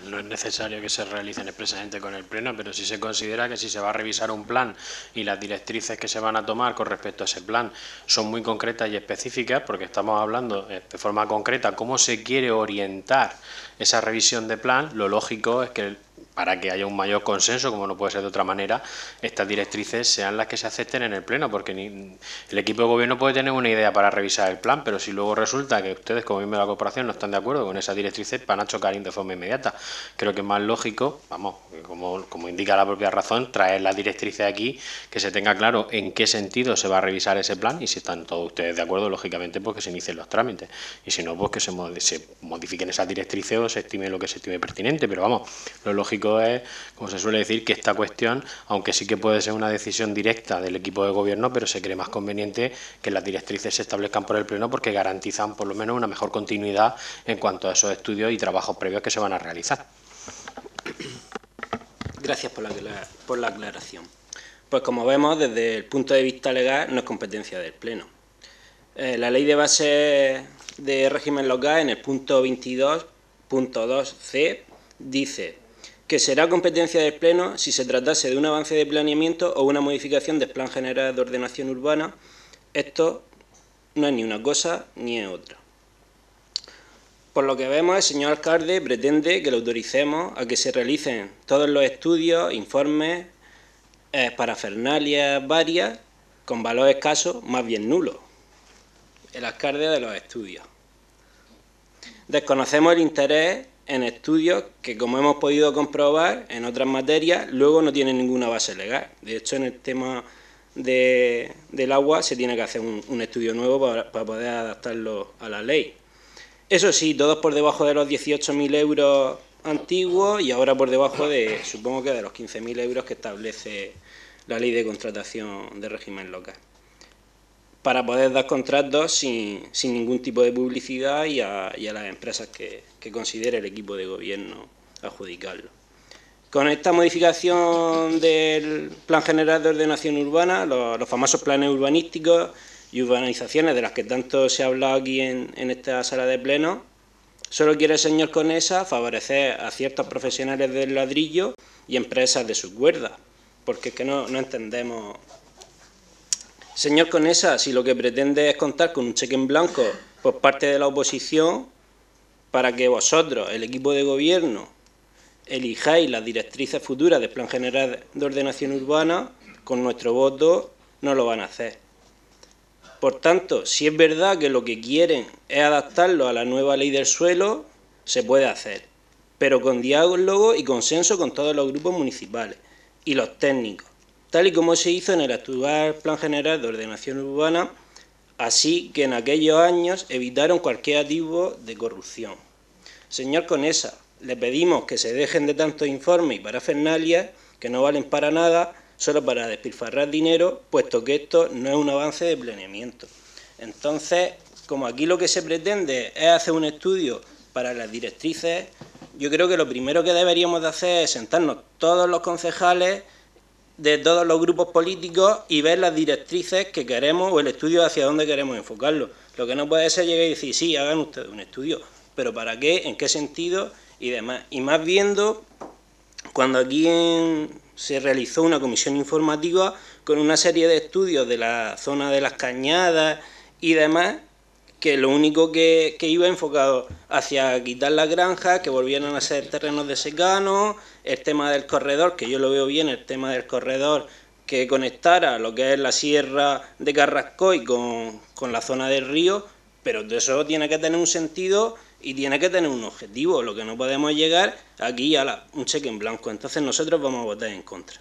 no es necesario que se realicen expresamente con el Pleno, pero si se considera que si se va a revisar un plan y las directrices que se van a tomar con respecto a ese plan son muy concretas y específicas, porque estamos hablando de forma concreta cómo se quiere orientar esa revisión de plan, lo lógico es que para que haya un mayor consenso, como no puede ser de otra manera, estas directrices sean las que se acepten en el Pleno, porque el equipo de gobierno puede tener una idea para revisar el plan, pero si luego resulta que ustedes, como miembros de la corporación, no están de acuerdo con esas directrices, van a chocar de forma inmediata. Creo que es más lógico, vamos, como indica la propia razón, traer las directrices aquí, que se tenga claro en qué sentido se va a revisar ese plan, y si están todos ustedes de acuerdo, lógicamente, pues que se inicien los trámites, y si no, pues que se modifiquen esas directrices o se estime lo que se estime pertinente, pero vamos, lo lógico es, como se suele decir, que esta cuestión, aunque sí que puede ser una decisión directa del equipo de gobierno, pero se cree más conveniente que las directrices se establezcan por el Pleno porque garantizan por lo menos una mejor continuidad en cuanto a esos estudios y trabajos previos que se van a realizar. Gracias por la aclaración. Pues como vemos, desde el punto de vista legal no es competencia del Pleno. La Ley de Bases de Régimen Local, en el punto 22.2c, dice que será competencia del Pleno si se tratase de un avance de planeamiento o una modificación del Plan General de Ordenación Urbana. Esto no es ni una cosa ni es otra. Por lo que vemos, el señor alcalde pretende que le autoricemos a que se realicen todos los estudios, informes, parafernalias varias, con valor escaso, más bien nulo. El alcalde de los estudios. Desconocemos el interés en estudios que, como hemos podido comprobar en otras materias, luego no tienen ninguna base legal. De hecho, en el tema del agua se tiene que hacer un estudio nuevo para poder adaptarlo a la ley. Eso sí, todos por debajo de los 18.000 euros antiguos y ahora por debajo de, supongo que de los 15.000 euros que establece la Ley de Contratación de Régimen Local, para poder dar contratos sin ningún tipo de publicidad y a las empresas que considere el equipo de gobierno adjudicarlo. Con esta modificación del Plan General de Ordenación Urbana, los famosos planes urbanísticos y urbanizaciones de las que tanto se ha hablado aquí en esta sala de pleno, solo quiere el señor Conesa favorecer a ciertos profesionales del ladrillo y empresas de sus cuerdas, porque es que no entendemos. Señor Conesa, si lo que pretende es contar con un cheque en blanco por parte de la oposición para que vosotros, el equipo de gobierno, elijáis las directrices futuras del Plan General de Ordenación Urbana, con nuestro voto no lo van a hacer. Por tanto, si es verdad que lo que quieren es adaptarlo a la nueva ley del suelo, se puede hacer, pero con diálogo y consenso con todos los grupos municipales y los técnicos, tal y como se hizo en el actual Plan General de Ordenación Urbana, así que en aquellos años evitaron cualquier tipo de corrupción. Señor Conesa, le pedimos que se dejen de tantos informes y parafernalias que no valen para nada, solo para despilfarrar dinero, puesto que esto no es un avance de planeamiento. Entonces, como aquí lo que se pretende es hacer un estudio para las directrices, yo creo que lo primero que deberíamos de hacer es sentarnos todos los concejales de todos los grupos políticos y ver las directrices que queremos o el estudio hacia dónde queremos enfocarlo. Lo que no puede ser llegar y decir, sí, hagan ustedes un estudio, pero ¿para qué? ¿En qué sentido? Y demás. Y más viendo cuando aquí se realizó una comisión informativa con una serie de estudios de la zona de las Cañadas y demás, que lo único que iba enfocado hacia quitar las granjas, que volvieran a ser terrenos de secano, el tema del corredor, que yo lo veo bien, el tema del corredor que conectara lo que es la sierra de Carrascoy con la zona del río, pero de eso tiene que tener un sentido y tiene que tener un objetivo. Lo que no podemos llegar aquí a un cheque en blanco. Entonces nosotros vamos a votar en contra.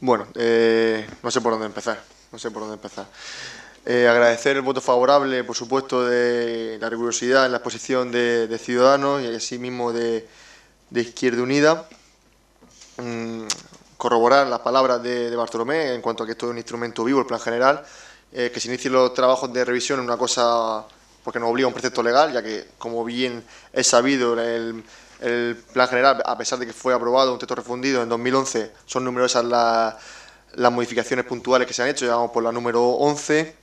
Bueno, no sé por dónde empezar. Agradecer el voto favorable, por supuesto, de la rigurosidad en la exposición de Ciudadanos y asimismo de Izquierda Unida. Corroborar las palabras de Bartolomé en cuanto a que esto es un instrumento vivo, el Plan General, que se inicien los trabajos de revisión es una cosa porque nos obliga a un precepto legal, ya que, como bien es sabido, el Plan General, a pesar de que fue aprobado un texto refundido en 2011, son numerosas las modificaciones puntuales que se han hecho, ya vamos por la número 11.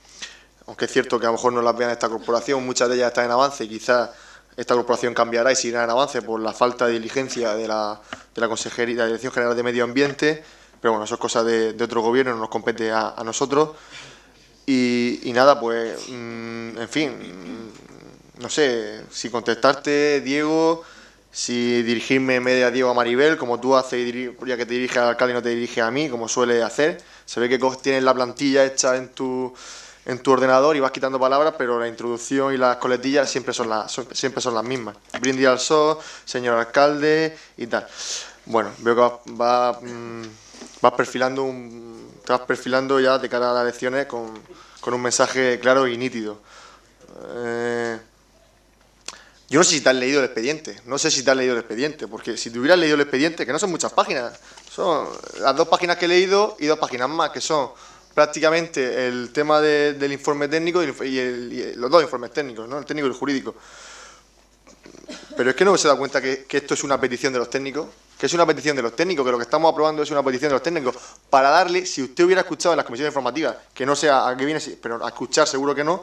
aunque es cierto que a lo mejor no las vean esta corporación, muchas de ellas están en avance y quizás esta corporación cambiará y seguirá en avance por la falta de diligencia de la Consejería, de la Dirección General de Medio Ambiente, pero bueno, eso es cosa de otro gobierno, no nos compete a nosotros. Y nada, pues, en fin, no sé si contestarte, Diego, si dirigirme en vez de a Diego a Maribel, como tú haces, ya que te diriges al alcalde y no te diriges a mí, como suele hacer. Se ve que tienes la plantilla hecha en tu ordenador y vas quitando palabras, pero la introducción y las coletillas siempre son las mismas. Brindis al sol, señor alcalde y tal. Bueno, veo que vas perfilando te vas perfilando ya de cara a las elecciones con un mensaje claro y nítido. Yo no sé si te has leído el expediente, porque si te hubieras leído el expediente, que no son muchas páginas, son las 2 páginas que he leído y 2 páginas más, que son prácticamente el tema del informe técnico y los 2 informes técnicos, ¿no? El técnico y el jurídico. Pero es que no se da cuenta que esto es una petición de los técnicos, que lo que estamos aprobando es una petición de los técnicos para darle, si usted hubiera escuchado en las comisiones informativas, que no sé a qué viene, pero a escuchar seguro que no,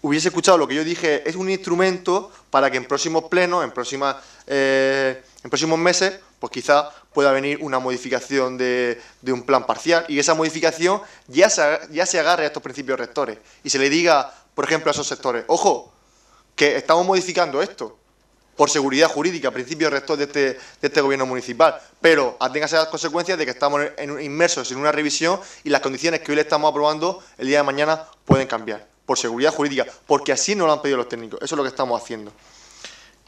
hubiese escuchado lo que yo dije, es un instrumento para que en próximos plenos, en próximos meses, pues quizá pueda venir una modificación de un plan parcial y esa modificación ya se agarre a estos principios rectores y se le diga, por ejemplo, a esos sectores, ojo, que estamos modificando esto por seguridad jurídica, principios rectores de este gobierno municipal, pero aténgase a las consecuencias de que estamos inmersos en una revisión y las condiciones que hoy le estamos aprobando el día de mañana pueden cambiar. Por seguridad jurídica, porque así nos lo han pedido los técnicos, eso es lo que estamos haciendo.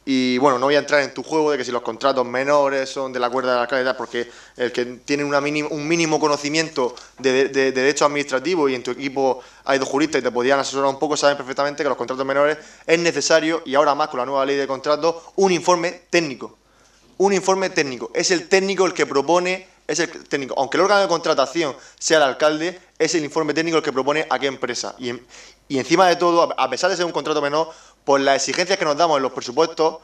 Y bueno, no voy a entrar en tu juego de que si los contratos menores son de la cuerda de la alcalde, porque el que tiene un mínimo conocimiento de derecho administrativo y en tu equipo hay 2 juristas y te podían asesorar un poco, saben perfectamente que los contratos menores es necesario, y ahora más con la nueva ley de contratos, un informe técnico. Es el técnico el que propone, aunque el órgano de contratación sea el alcalde, es el informe técnico el que propone a qué empresa. Y encima de todo, a pesar de ser un contrato menor, por las exigencias que nos damos en los presupuestos,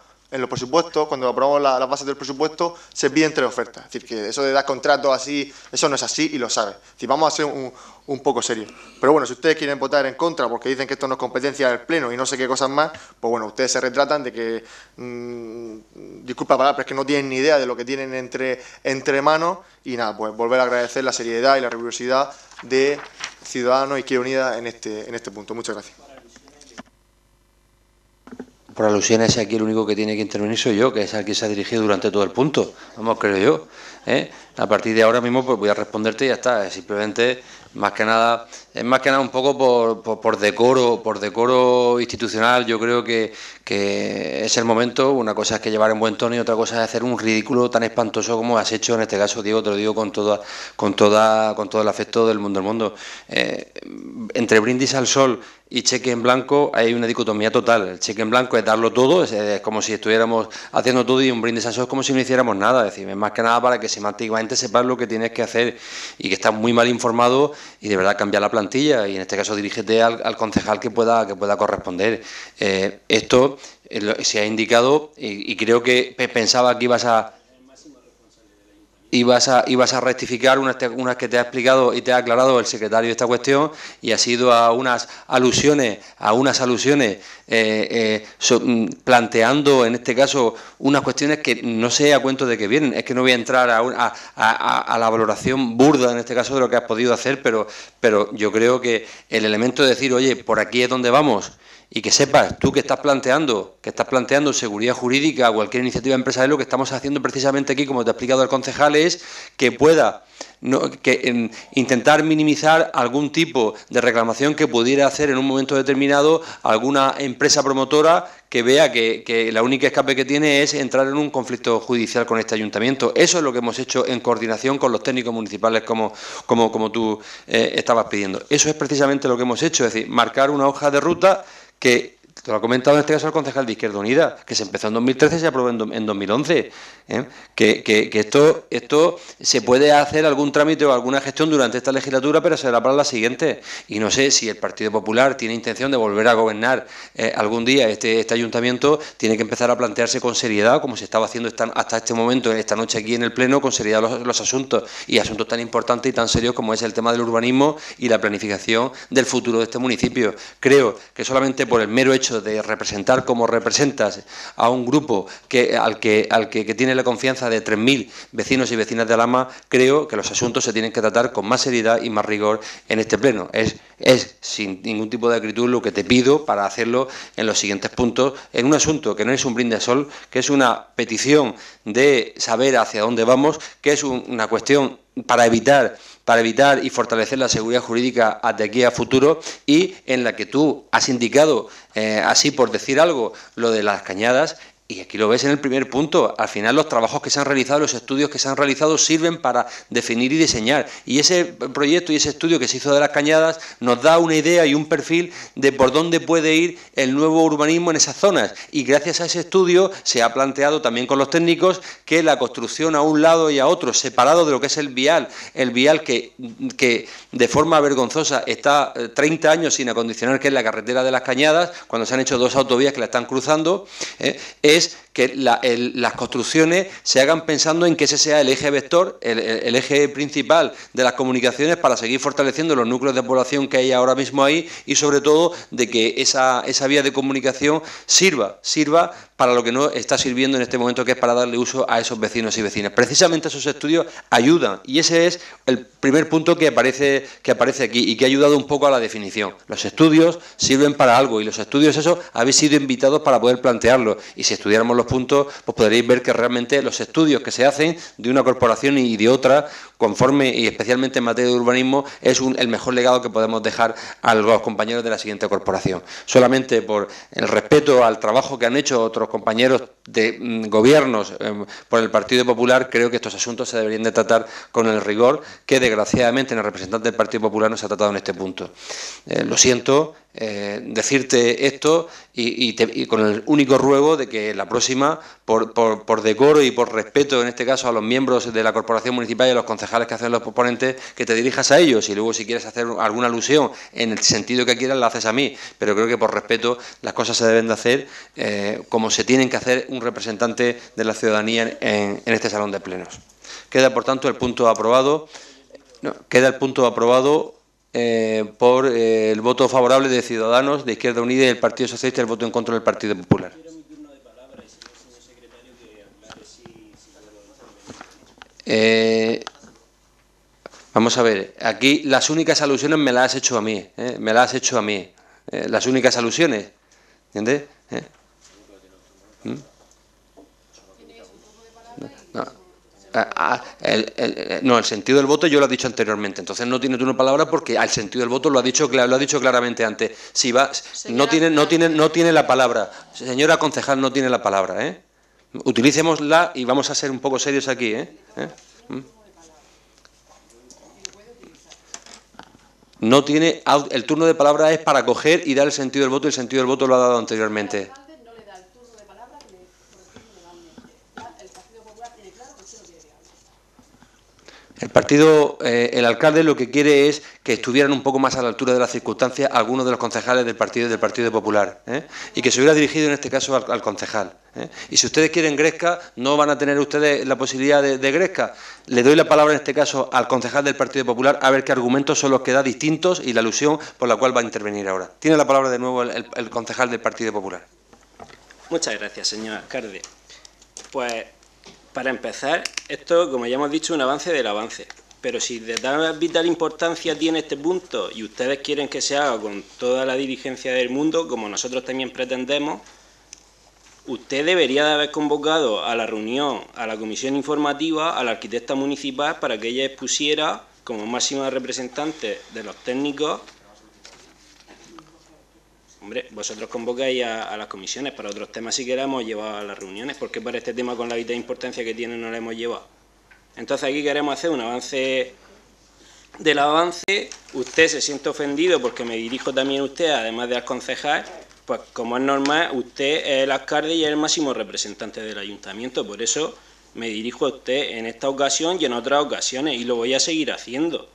cuando aprobamos las bases del presupuesto, se piden 3 ofertas. Es decir, que eso de dar contratos así, eso no es así y lo sabes. Es decir, vamos a ser un poco serios. Pero bueno, si ustedes quieren votar en contra porque dicen que esto no es competencia del Pleno y no sé qué cosas más, pues bueno, ustedes se retratan de que, disculpa la palabra, pero es que no tienen ni idea de lo que tienen entre manos y nada, pues volver a agradecer la seriedad y la rigurosidad de Ciudadanos y Izquierda Unida en este punto. Muchas gracias. Por alusiones, aquí el único que tiene que intervenir soy yo, que es al que se ha dirigido durante todo el punto. Vamos, creo yo. A partir de ahora mismo pues voy a responderte y ya está. Simplemente, más que nada un poco por decoro institucional. Yo creo que es el momento. Una cosa es que llevar en buen tono y otra cosa es hacer un ridículo tan espantoso como has hecho en este caso, Diego. Te lo digo con todo el afecto del mundo. Entre brindis al sol y cheque en blanco hay una dicotomía total. El cheque en blanco es darlo todo, es como si estuviéramos haciendo todo, y un brindis al sol es como si no hiciéramos nada. Es decir, es más que nada para que semánticamente sepas lo que tienes que hacer y que estás muy mal informado y de verdad cambiar la plantilla, y en este caso dirígete al concejal que pueda corresponder. Esto se ha indicado y creo que pensaba que ibas a rectificar unas que te ha explicado y te ha aclarado el secretario de esta cuestión, y ha sido a unas alusiones planteando en este caso unas cuestiones que no sé a cuento de qué vienen. Es que no voy a entrar a la valoración burda en este caso de lo que has podido hacer, pero yo creo que el elemento de decir, oye, por aquí es donde vamos, y que sepas tú que estás planteando seguridad jurídica a cualquier iniciativa empresarial, lo que estamos haciendo precisamente aquí, como te ha explicado el concejal, es que pueda intentar minimizar algún tipo de reclamación que pudiera hacer en un momento determinado alguna empresa promotora que vea que la única escape que tiene es entrar en un conflicto judicial con este ayuntamiento. Eso es lo que hemos hecho en coordinación con los técnicos municipales, como tú estabas pidiendo. Eso es precisamente lo que hemos hecho, es decir, marcar una hoja de ruta que te lo ha comentado en este caso el concejal de Izquierda Unida, que se empezó en 2013 y se aprobó en 2011. Que esto se puede hacer algún trámite o alguna gestión durante esta legislatura, pero será para la siguiente. Y no sé si el Partido Popular tiene intención de volver a gobernar algún día este ayuntamiento, tiene que empezar a plantearse con seriedad, como se estaba haciendo hasta este momento, esta noche aquí en el Pleno, con seriedad los asuntos, y asuntos tan importantes y tan serios como es el tema del urbanismo y la planificación del futuro de este municipio. Creo que solamente por el mero hecho de representar como representas a un grupo al que tiene la confianza de 3.000 vecinos y vecinas de Alhama, creo que los asuntos se tienen que tratar con más seriedad y más rigor en este Pleno. Es sin ningún tipo de acritud lo que te pido para hacerlo en los siguientes puntos, en un asunto que no es un brindis al sol, que es una petición de saber hacia dónde vamos, que es una cuestión para evitar y fortalecer la seguridad jurídica de aquí a futuro, y en la que tú has indicado, así por decir algo, lo de las cañadas. Y aquí lo ves en el primer punto. Al final los trabajos que se han realizado, los estudios que se han realizado sirven para definir y diseñar. Y ese proyecto y ese estudio que se hizo de las cañadas nos da una idea y un perfil de por dónde puede ir el nuevo urbanismo en esas zonas. Y gracias a ese estudio se ha planteado también con los técnicos que la construcción a un lado y a otro, separado de lo que es el vial que de forma vergonzosa está 30 años sin acondicionar, que es la carretera de las Cañadas, cuando se han hecho 2 autovías que la están cruzando, es que las construcciones se hagan pensando en que ese sea el eje vector, el eje principal de las comunicaciones, para seguir fortaleciendo los núcleos de población que hay ahora mismo ahí, y sobre todo de que esa vía de comunicación sirva para lo que no está sirviendo en este momento, que es para darle uso a esos vecinos y vecinas. Precisamente esos estudios ayudan, y ese es el primer punto que aparece aquí y que ha ayudado un poco a la definición. Los estudios sirven para algo, y los estudios esos habéis sido invitados para poder plantearlos, y si estudiáramos los puntos, pues podréis ver que realmente los estudios que se hacen de una corporación y de otra, conforme y especialmente en materia de urbanismo, es el mejor legado que podemos dejar a los compañeros de la siguiente corporación. Solamente por el respeto al trabajo que han hecho otros compañeros de gobiernos por el Partido Popular, creo que estos asuntos se deberían de tratar con el rigor que desgraciadamente en el representante del Partido Popular no se ha tratado en este punto. Lo siento decirte esto, y con el único ruego de que la próxima, por decoro y por respeto en este caso a los miembros de la corporación municipal y a los concejales que hacen los proponentes, que te dirijas a ellos, y luego si quieres hacer alguna alusión en el sentido que quieras la haces a mí, pero creo que por respeto las cosas se deben de hacer como se tienen que hacer un representante de la ciudadanía en este salón de plenos. Queda por tanto el punto aprobado. Por el voto favorable de Ciudadanos, de Izquierda Unida y del Partido Socialista, y el voto en contra del Partido Popular. Vamos a ver, aquí las únicas alusiones me las has hecho a mí, las únicas alusiones, ¿entiendes? No, el sentido del voto yo lo he dicho anteriormente, entonces no tiene turno de palabra porque al sentido del voto lo ha dicho claramente antes. Si va, no tiene la palabra, señora concejal, no tiene la palabra, Utilicémosla y vamos a ser un poco serios aquí, No tiene, el turno de palabra es para coger y dar el sentido del voto, y el sentido del voto lo ha dado anteriormente. El alcalde lo que quiere es que estuvieran un poco más a la altura de las circunstancias algunos de los concejales del Partido Popular, y que se hubiera dirigido en este caso al concejal. Y si ustedes quieren gresca, no van a tener ustedes la posibilidad de gresca. Le doy la palabra en este caso al concejal del Partido Popular a ver qué argumentos son los que da distintos y la alusión por la cual va a intervenir ahora. Tiene la palabra de nuevo el concejal del Partido Popular. Muchas gracias, señor alcalde. Pues, para empezar, esto, como ya hemos dicho, es un avance del avance. Pero si de tan vital importancia tiene este punto y ustedes quieren que se haga con toda la diligencia del mundo, como nosotros también pretendemos, usted debería de haber convocado a la reunión, a la comisión informativa, a la arquitecta municipal, para que ella expusiera, como máxima representante de los técnicos. Hombre, vosotros convocáis a las comisiones, para otros temas sí que la hemos llevado a las reuniones, porque para este tema con la vital importancia que tiene no la hemos llevado. Entonces aquí queremos hacer un avance del avance. Usted se siente ofendido porque me dirijo también a usted, además de al concejal, pues como es normal, usted es el alcalde y es el máximo representante del ayuntamiento, por eso me dirijo a usted en esta ocasión y en otras ocasiones, y lo voy a seguir haciendo,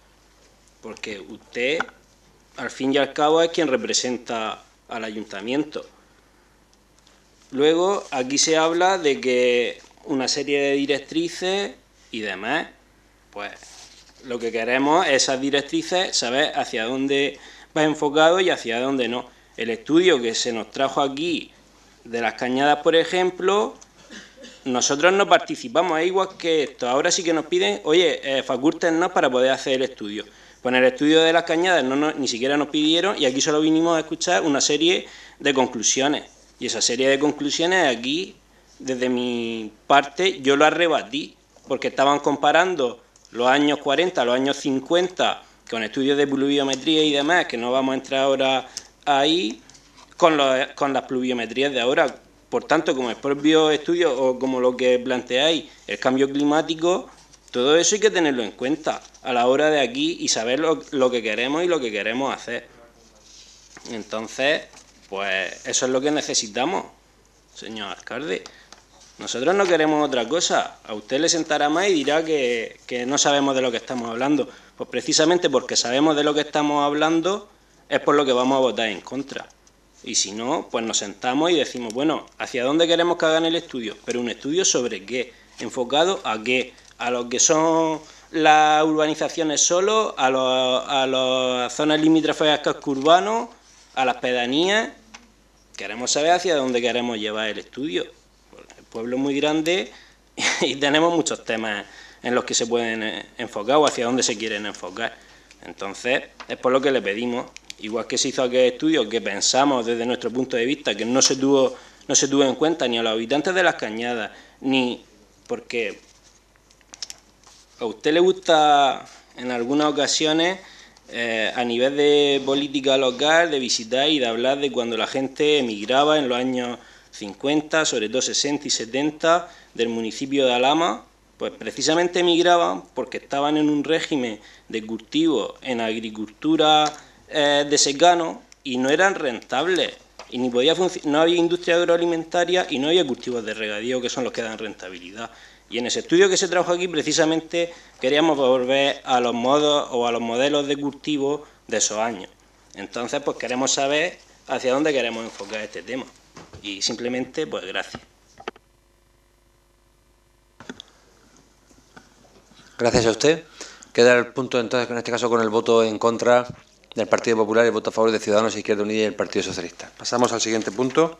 porque usted, al fin y al cabo, es quien representa al ayuntamiento. Luego, aquí se habla de que una serie de directrices y demás, pues lo que queremos es esas directrices, saber hacia dónde va enfocado y hacia dónde no. El estudio que se nos trajo aquí de las cañadas, por ejemplo, nosotros no participamos, es igual que esto. Ahora sí que nos piden, oye, facúltenos para poder hacer el estudio. Pues en el estudio de las cañadas ni siquiera nos pidieron, y aquí solo vinimos a escuchar una serie de conclusiones. Y esa serie de conclusiones aquí, desde mi parte, yo lo rebatí, porque estaban comparando los años 40, los años 50, con estudios de pluviometría y demás, que no vamos a entrar ahora ahí, con las pluviometrías de ahora. Por tanto, como el propio estudio o como lo que planteáis, el cambio climático, todo eso hay que tenerlo en cuenta a la hora de aquí y saber lo que queremos y lo que queremos hacer. Entonces, pues eso es lo que necesitamos, señor alcalde. Nosotros no queremos otra cosa. A usted le sentará más y dirá que no sabemos de lo que estamos hablando. Pues precisamente porque sabemos de lo que estamos hablando es por lo que vamos a votar en contra. Y si no, pues nos sentamos y decimos, bueno, ¿hacia dónde queremos que hagan el estudio? Pero un estudio ¿sobre qué? ¿Enfocado a qué? ¿A lo que son las urbanizaciones solo? ¿A las zonas limítrofes al casco urbano? ¿A las pedanías? Queremos saber hacia dónde queremos llevar el estudio. El pueblo es muy grande y tenemos muchos temas en los que se pueden enfocar o hacia dónde se quieren enfocar. Entonces, es por lo que le pedimos. Igual que se hizo aquel estudio que pensamos desde nuestro punto de vista que no se tuvo en cuenta ni a los habitantes de las cañadas, ni porque a usted le gusta en algunas ocasiones a nivel de política local, de visitar y de hablar de cuando la gente emigraba en los años 50, sobre todo 60 y 70, del municipio de Alhama, pues precisamente emigraban porque estaban en un régimen de cultivo en agricultura de secano y no eran rentables y ni podía no había industria agroalimentaria y no había cultivos de regadío que son los que dan rentabilidad. Y en ese estudio que se trajo aquí precisamente queríamos volver a los modos o a los modelos de cultivo de esos años. Entonces pues queremos saber hacia dónde queremos enfocar este tema y simplemente pues gracias. Gracias a usted. Queda el punto entonces en este caso con el voto en contra del Partido Popular y el voto a favor de Ciudadanos, Izquierda Unida y el Partido Socialista. Pasamos al siguiente punto,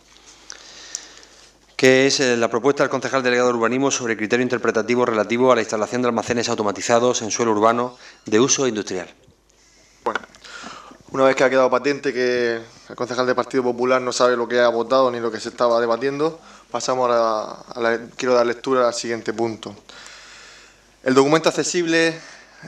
que es la propuesta del concejal delegado de urbanismo sobre criterio interpretativo relativo a la instalación de almacenes automatizados en suelo urbano de uso industrial. Bueno, una vez que ha quedado patente que el concejal del Partido Popular no sabe lo que ha votado ni lo que se estaba debatiendo, pasamos quiero dar lectura al siguiente punto. El documento accesible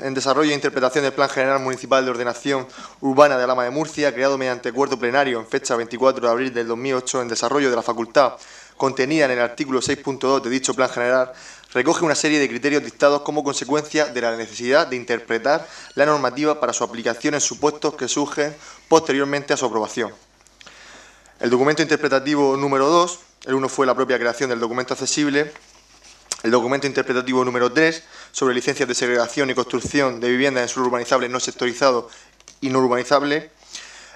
en desarrollo e interpretación del Plan General Municipal de Ordenación Urbana de Alhama de Murcia, creado mediante acuerdo plenario en fecha 24 de abril del 2008 en desarrollo de la facultad contenida en el artículo 6.2 de dicho Plan General, recoge una serie de criterios dictados como consecuencia de la necesidad de interpretar la normativa para su aplicación en supuestos que surgen posteriormente a su aprobación. El documento interpretativo número 2, el 1 fue la propia creación del documento accesible. El documento interpretativo número 3, sobre licencias de segregación y construcción de viviendas en suelo urbanizable no sectorizado y no urbanizable.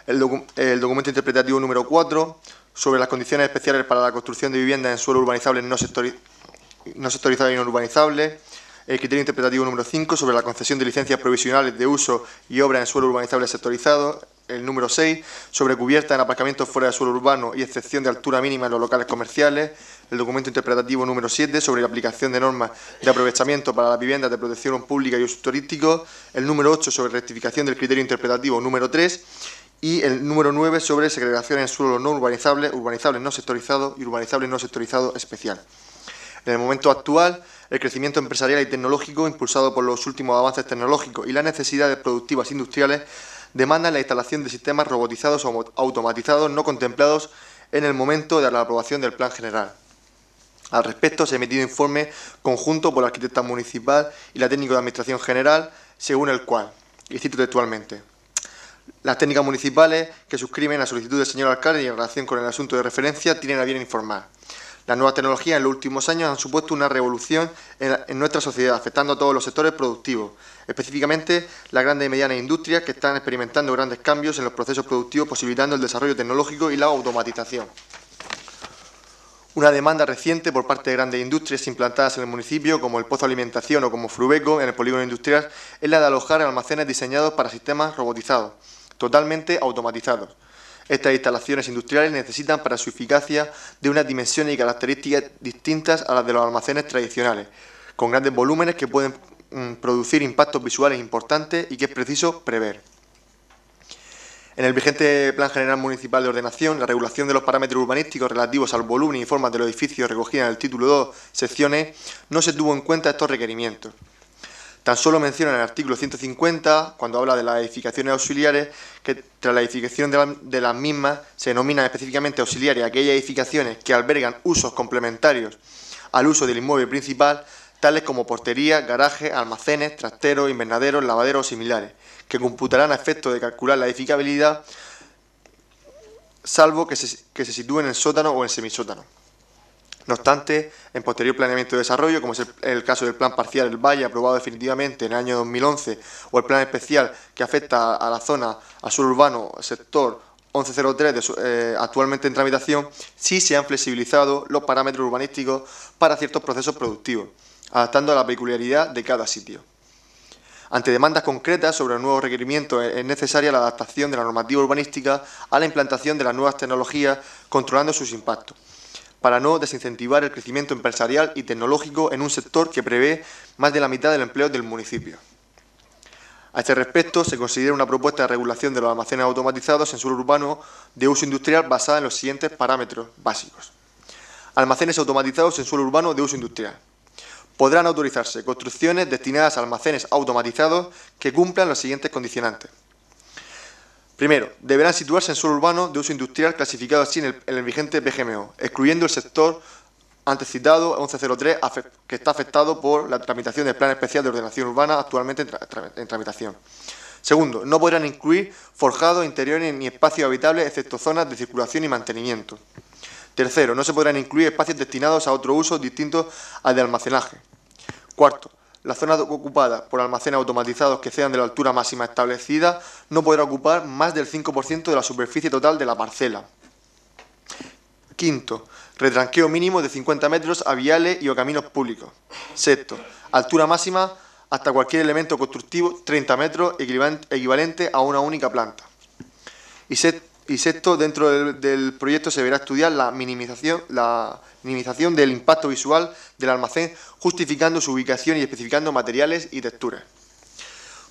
El documento interpretativo número 4, sobre las condiciones especiales para la construcción de viviendas en suelo urbanizable no sectorizado y no urbanizable. El criterio interpretativo número 5, sobre la concesión de licencias provisionales de uso y obra en suelo urbanizable sectorizado. El número 6, sobre cubierta en aparcamientos fuera de suelo urbano y excepción de altura mínima en los locales comerciales. El documento interpretativo número 7, sobre la aplicación de normas de aprovechamiento para las viviendas de protección pública y uso turístico. El número 8, sobre rectificación del criterio interpretativo número 3. Y el número 9, sobre segregación en suelo no urbanizable, urbanizable no sectorizado y urbanizable no sectorizado especial. En el momento actual, el crecimiento empresarial y tecnológico, impulsado por los últimos avances tecnológicos y las necesidades productivas industriales, demandan la instalación de sistemas robotizados o automatizados no contemplados en el momento de la aprobación del Plan General. Al respecto, se ha emitido informe conjunto por la arquitecta municipal y la técnico de Administración General, según el cual, y cito textualmente, Las técnicas municipales que suscriben a solicitud del señor alcalde y en relación con el asunto de referencia tienen a bien informar. Las nuevas tecnologías en los últimos años han supuesto una revolución en nuestra sociedad, afectando a todos los sectores productivos, específicamente las grandes y medianas industrias que están experimentando grandes cambios en los procesos productivos, posibilitando el desarrollo tecnológico y la automatización. Una demanda reciente por parte de grandes industrias implantadas en el municipio, como el Pozo Alimentación o como Frubeco en el polígono industrial, es la de alojar almacenes diseñados para sistemas robotizados, totalmente automatizados. Estas instalaciones industriales necesitan para su eficacia de unas dimensiones y características distintas a las de los almacenes tradicionales, con grandes volúmenes que pueden producir impactos visuales importantes y que es preciso prever. En el vigente Plan General Municipal de Ordenación, la regulación de los parámetros urbanísticos relativos al volumen y formas de los edificios recogida en el título 2, sección E, no se tuvo en cuenta estos requerimientos. Tan solo menciona en el artículo 150, cuando habla de las edificaciones auxiliares, que tras la edificación de las mismas se denominan específicamente auxiliares aquellas edificaciones que albergan usos complementarios al uso del inmueble principal, tales como porterías, garajes, almacenes, trasteros, invernaderos, lavaderos o similares, que computarán a efecto de calcular la edificabilidad, salvo que se sitúen en el sótano o en semisótano. No obstante, en posterior planeamiento de desarrollo, como es el caso del Plan Parcial del Valle, aprobado definitivamente en el año 2011, o el Plan Especial que afecta a la zona, al suelo urbano, sector 1103, actualmente en tramitación, sí se han flexibilizado los parámetros urbanísticos para ciertos procesos productivos, adaptando a la peculiaridad de cada sitio. Ante demandas concretas sobre los nuevos requerimientos, es necesaria la adaptación de la normativa urbanística a la implantación de las nuevas tecnologías, controlando sus impactos, para no desincentivar el crecimiento empresarial y tecnológico en un sector que prevé más de la mitad del empleo del municipio. A este respecto, se considera una propuesta de regulación de los almacenes automatizados en suelo urbano de uso industrial basada en los siguientes parámetros básicos. Almacenes automatizados en suelo urbano de uso industrial. Podrán autorizarse construcciones destinadas a almacenes automatizados que cumplan los siguientes condicionantes. Primero, deberán situarse en suelo urbano de uso industrial clasificado así en el vigente PGMO, excluyendo el sector antes citado, 1103, que está afectado por la tramitación del Plan Especial de Ordenación Urbana actualmente en tramitación. Segundo, no podrán incluir forjados interiores ni espacios habitables, excepto zonas de circulación y mantenimiento. Tercero, no se podrán incluir espacios destinados a otro uso distinto al de almacenaje. Cuarto, las zonas ocupadas por almacenes automatizados que sean de la altura máxima establecida no podrá ocupar más del 5% de la superficie total de la parcela. Quinto, retranqueo mínimo de 50 metros a viales y o caminos públicos. Sexto, altura máxima hasta cualquier elemento constructivo 30 metros equivalente a una única planta. Y sexto, dentro del proyecto se deberá estudiar la minimización del impacto visual del almacén, justificando su ubicación y especificando materiales y texturas.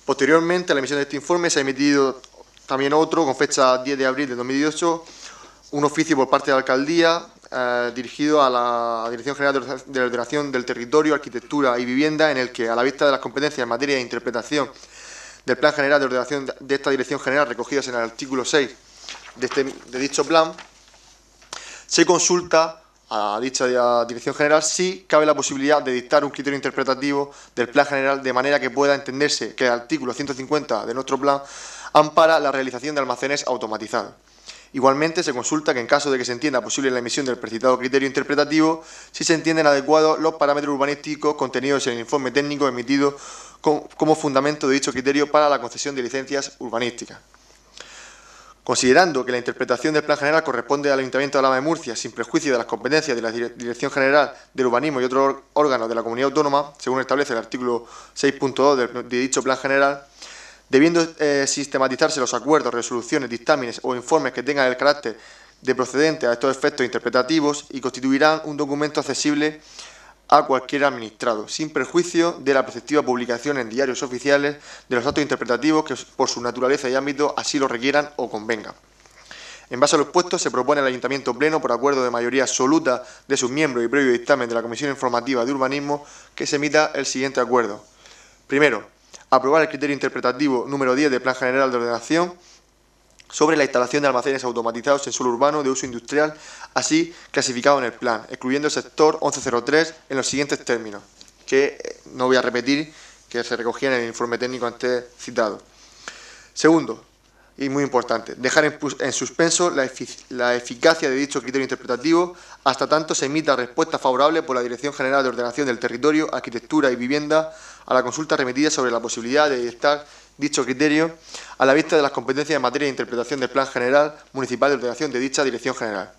Posteriormente a la emisión de este informe se ha emitido también otro, con fecha 10 de abril de 2018, un oficio por parte de la Alcaldía dirigido a la Dirección General de Ordenación del Territorio, Arquitectura y Vivienda, en el que, a la vista de las competencias en materia de interpretación del Plan General de Ordenación de esta Dirección General recogidas en el artículo 6 de dicho plan, se consulta a dicha Dirección General si cabe la posibilidad de dictar un criterio interpretativo del Plan General de manera que pueda entenderse que el artículo 150 de nuestro plan ampara la realización de almacenes automatizados. Igualmente, se consulta que en caso de que se entienda posible la emisión del precitado criterio interpretativo, si se entienden adecuados los parámetros urbanísticos contenidos en el informe técnico emitido como fundamento de dicho criterio para la concesión de licencias urbanísticas. Considerando que la interpretación del Plan General corresponde al Ayuntamiento de Alhama de Murcia, sin prejuicio de las competencias de la Dirección General del Urbanismo y otros órganos de la Comunidad Autónoma, según establece el artículo 6.2 de dicho Plan General, debiendo sistematizarse los acuerdos, resoluciones, dictámenes o informes que tengan el carácter de procedente a estos efectos interpretativos y constituirán un documento accesible a cualquier administrado, sin perjuicio de la preceptiva publicación en diarios oficiales de los actos interpretativos que por su naturaleza y ámbito así lo requieran o convengan. En base a lo expuesto, se propone al Ayuntamiento Pleno, por acuerdo de mayoría absoluta de sus miembros y previo dictamen de la Comisión Informativa de Urbanismo, que se emita el siguiente acuerdo. Primero, aprobar el criterio interpretativo número 10 del Plan General de Ordenación sobre la instalación de almacenes automatizados en suelo urbano de uso industrial, así clasificado en el plan, excluyendo el sector 1103 en los siguientes términos, que no voy a repetir, que se recogían en el informe técnico antes citado. Segundo, y muy importante, dejar en suspenso la eficacia de dicho criterio interpretativo hasta tanto se emita respuesta favorable por la Dirección General de Ordenación del Territorio, Arquitectura y Vivienda a la consulta remitida sobre la posibilidad de dictar dicho criterio a la vista de las competencias en materia de interpretación del Plan General Municipal de Ordenación de dicha Dirección General.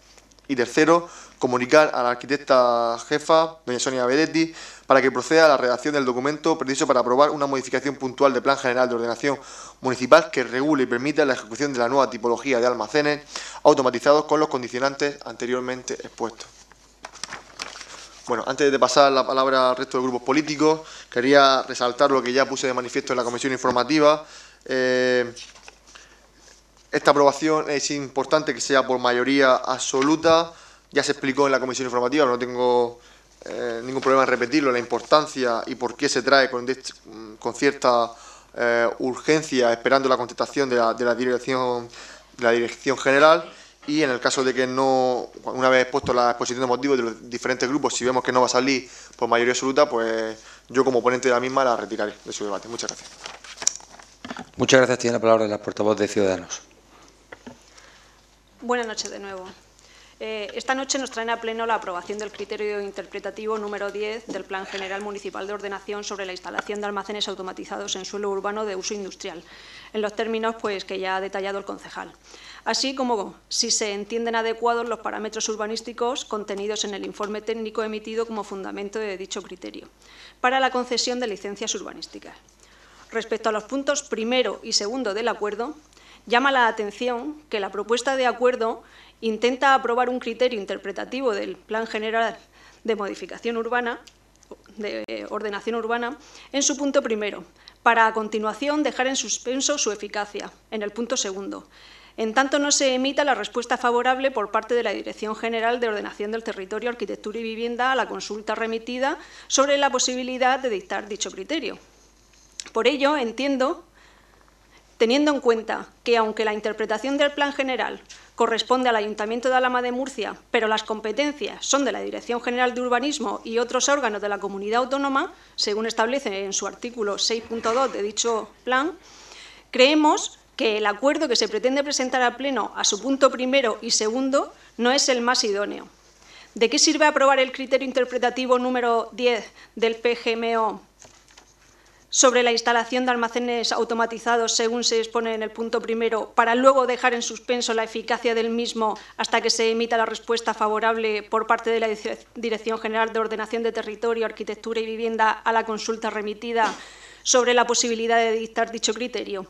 Y tercero, comunicar a la arquitecta jefa, doña Sonia Bedetti, para que proceda a la redacción del documento preciso para aprobar una modificación puntual del Plan General de Ordenación Municipal que regule y permita la ejecución de la nueva tipología de almacenes automatizados con los condicionantes anteriormente expuestos. Bueno, antes de pasar la palabra al resto de grupos políticos, quería resaltar lo que ya puse de manifiesto en la comisión informativa. Esta aprobación es importante que sea por mayoría absoluta. Ya se explicó en la comisión informativa, no tengo ningún problema en repetirlo, la importancia y por qué se trae con cierta urgencia, esperando la contestación de la Dirección General. Y en el caso de que no, una vez expuesto la exposición de motivos de los diferentes grupos, si vemos que no va a salir por mayoría absoluta, pues yo como ponente de la misma la retiraré de su debate. Muchas gracias. Muchas gracias. Tiene la palabra la portavoz de Ciudadanos. Buenas noches de nuevo. Esta noche nos traen a pleno la aprobación del criterio interpretativo número 10 del Plan General Municipal de Ordenación sobre la instalación de almacenes automatizados en suelo urbano de uso industrial, en los términos que ya ha detallado el concejal, así como si se entienden adecuados los parámetros urbanísticos contenidos en el informe técnico emitido como fundamento de dicho criterio para la concesión de licencias urbanísticas. Respecto a los puntos primero y segundo del acuerdo, llama la atención que la propuesta de acuerdo intenta aprobar un criterio interpretativo del Plan General de Modificación Urbana, de Ordenación Urbana, en su punto primero, para a continuación dejar en suspenso su eficacia, en el punto segundo, en tanto no se emita la respuesta favorable por parte de la Dirección General de Ordenación del Territorio, Arquitectura y Vivienda a la consulta remitida sobre la posibilidad de dictar dicho criterio. Por ello, entiendo, teniendo en cuenta que aunque la interpretación del Plan General corresponde al Ayuntamiento de Alhama de Murcia, pero las competencias son de la Dirección General de Urbanismo y otros órganos de la Comunidad Autónoma, según establece en su artículo 6.2 de dicho plan, creemos que el acuerdo que se pretende presentar al Pleno a su punto primero y segundo no es el más idóneo. ¿De qué sirve aprobar el criterio interpretativo número 10 del PGMO sobre la instalación de almacenes automatizados, según se expone en el punto primero, para luego dejar en suspenso la eficacia del mismo hasta que se emita la respuesta favorable por parte de la Dirección General de Ordenación de Territorio, Arquitectura y Vivienda a la consulta remitida sobre la posibilidad de dictar dicho criterio?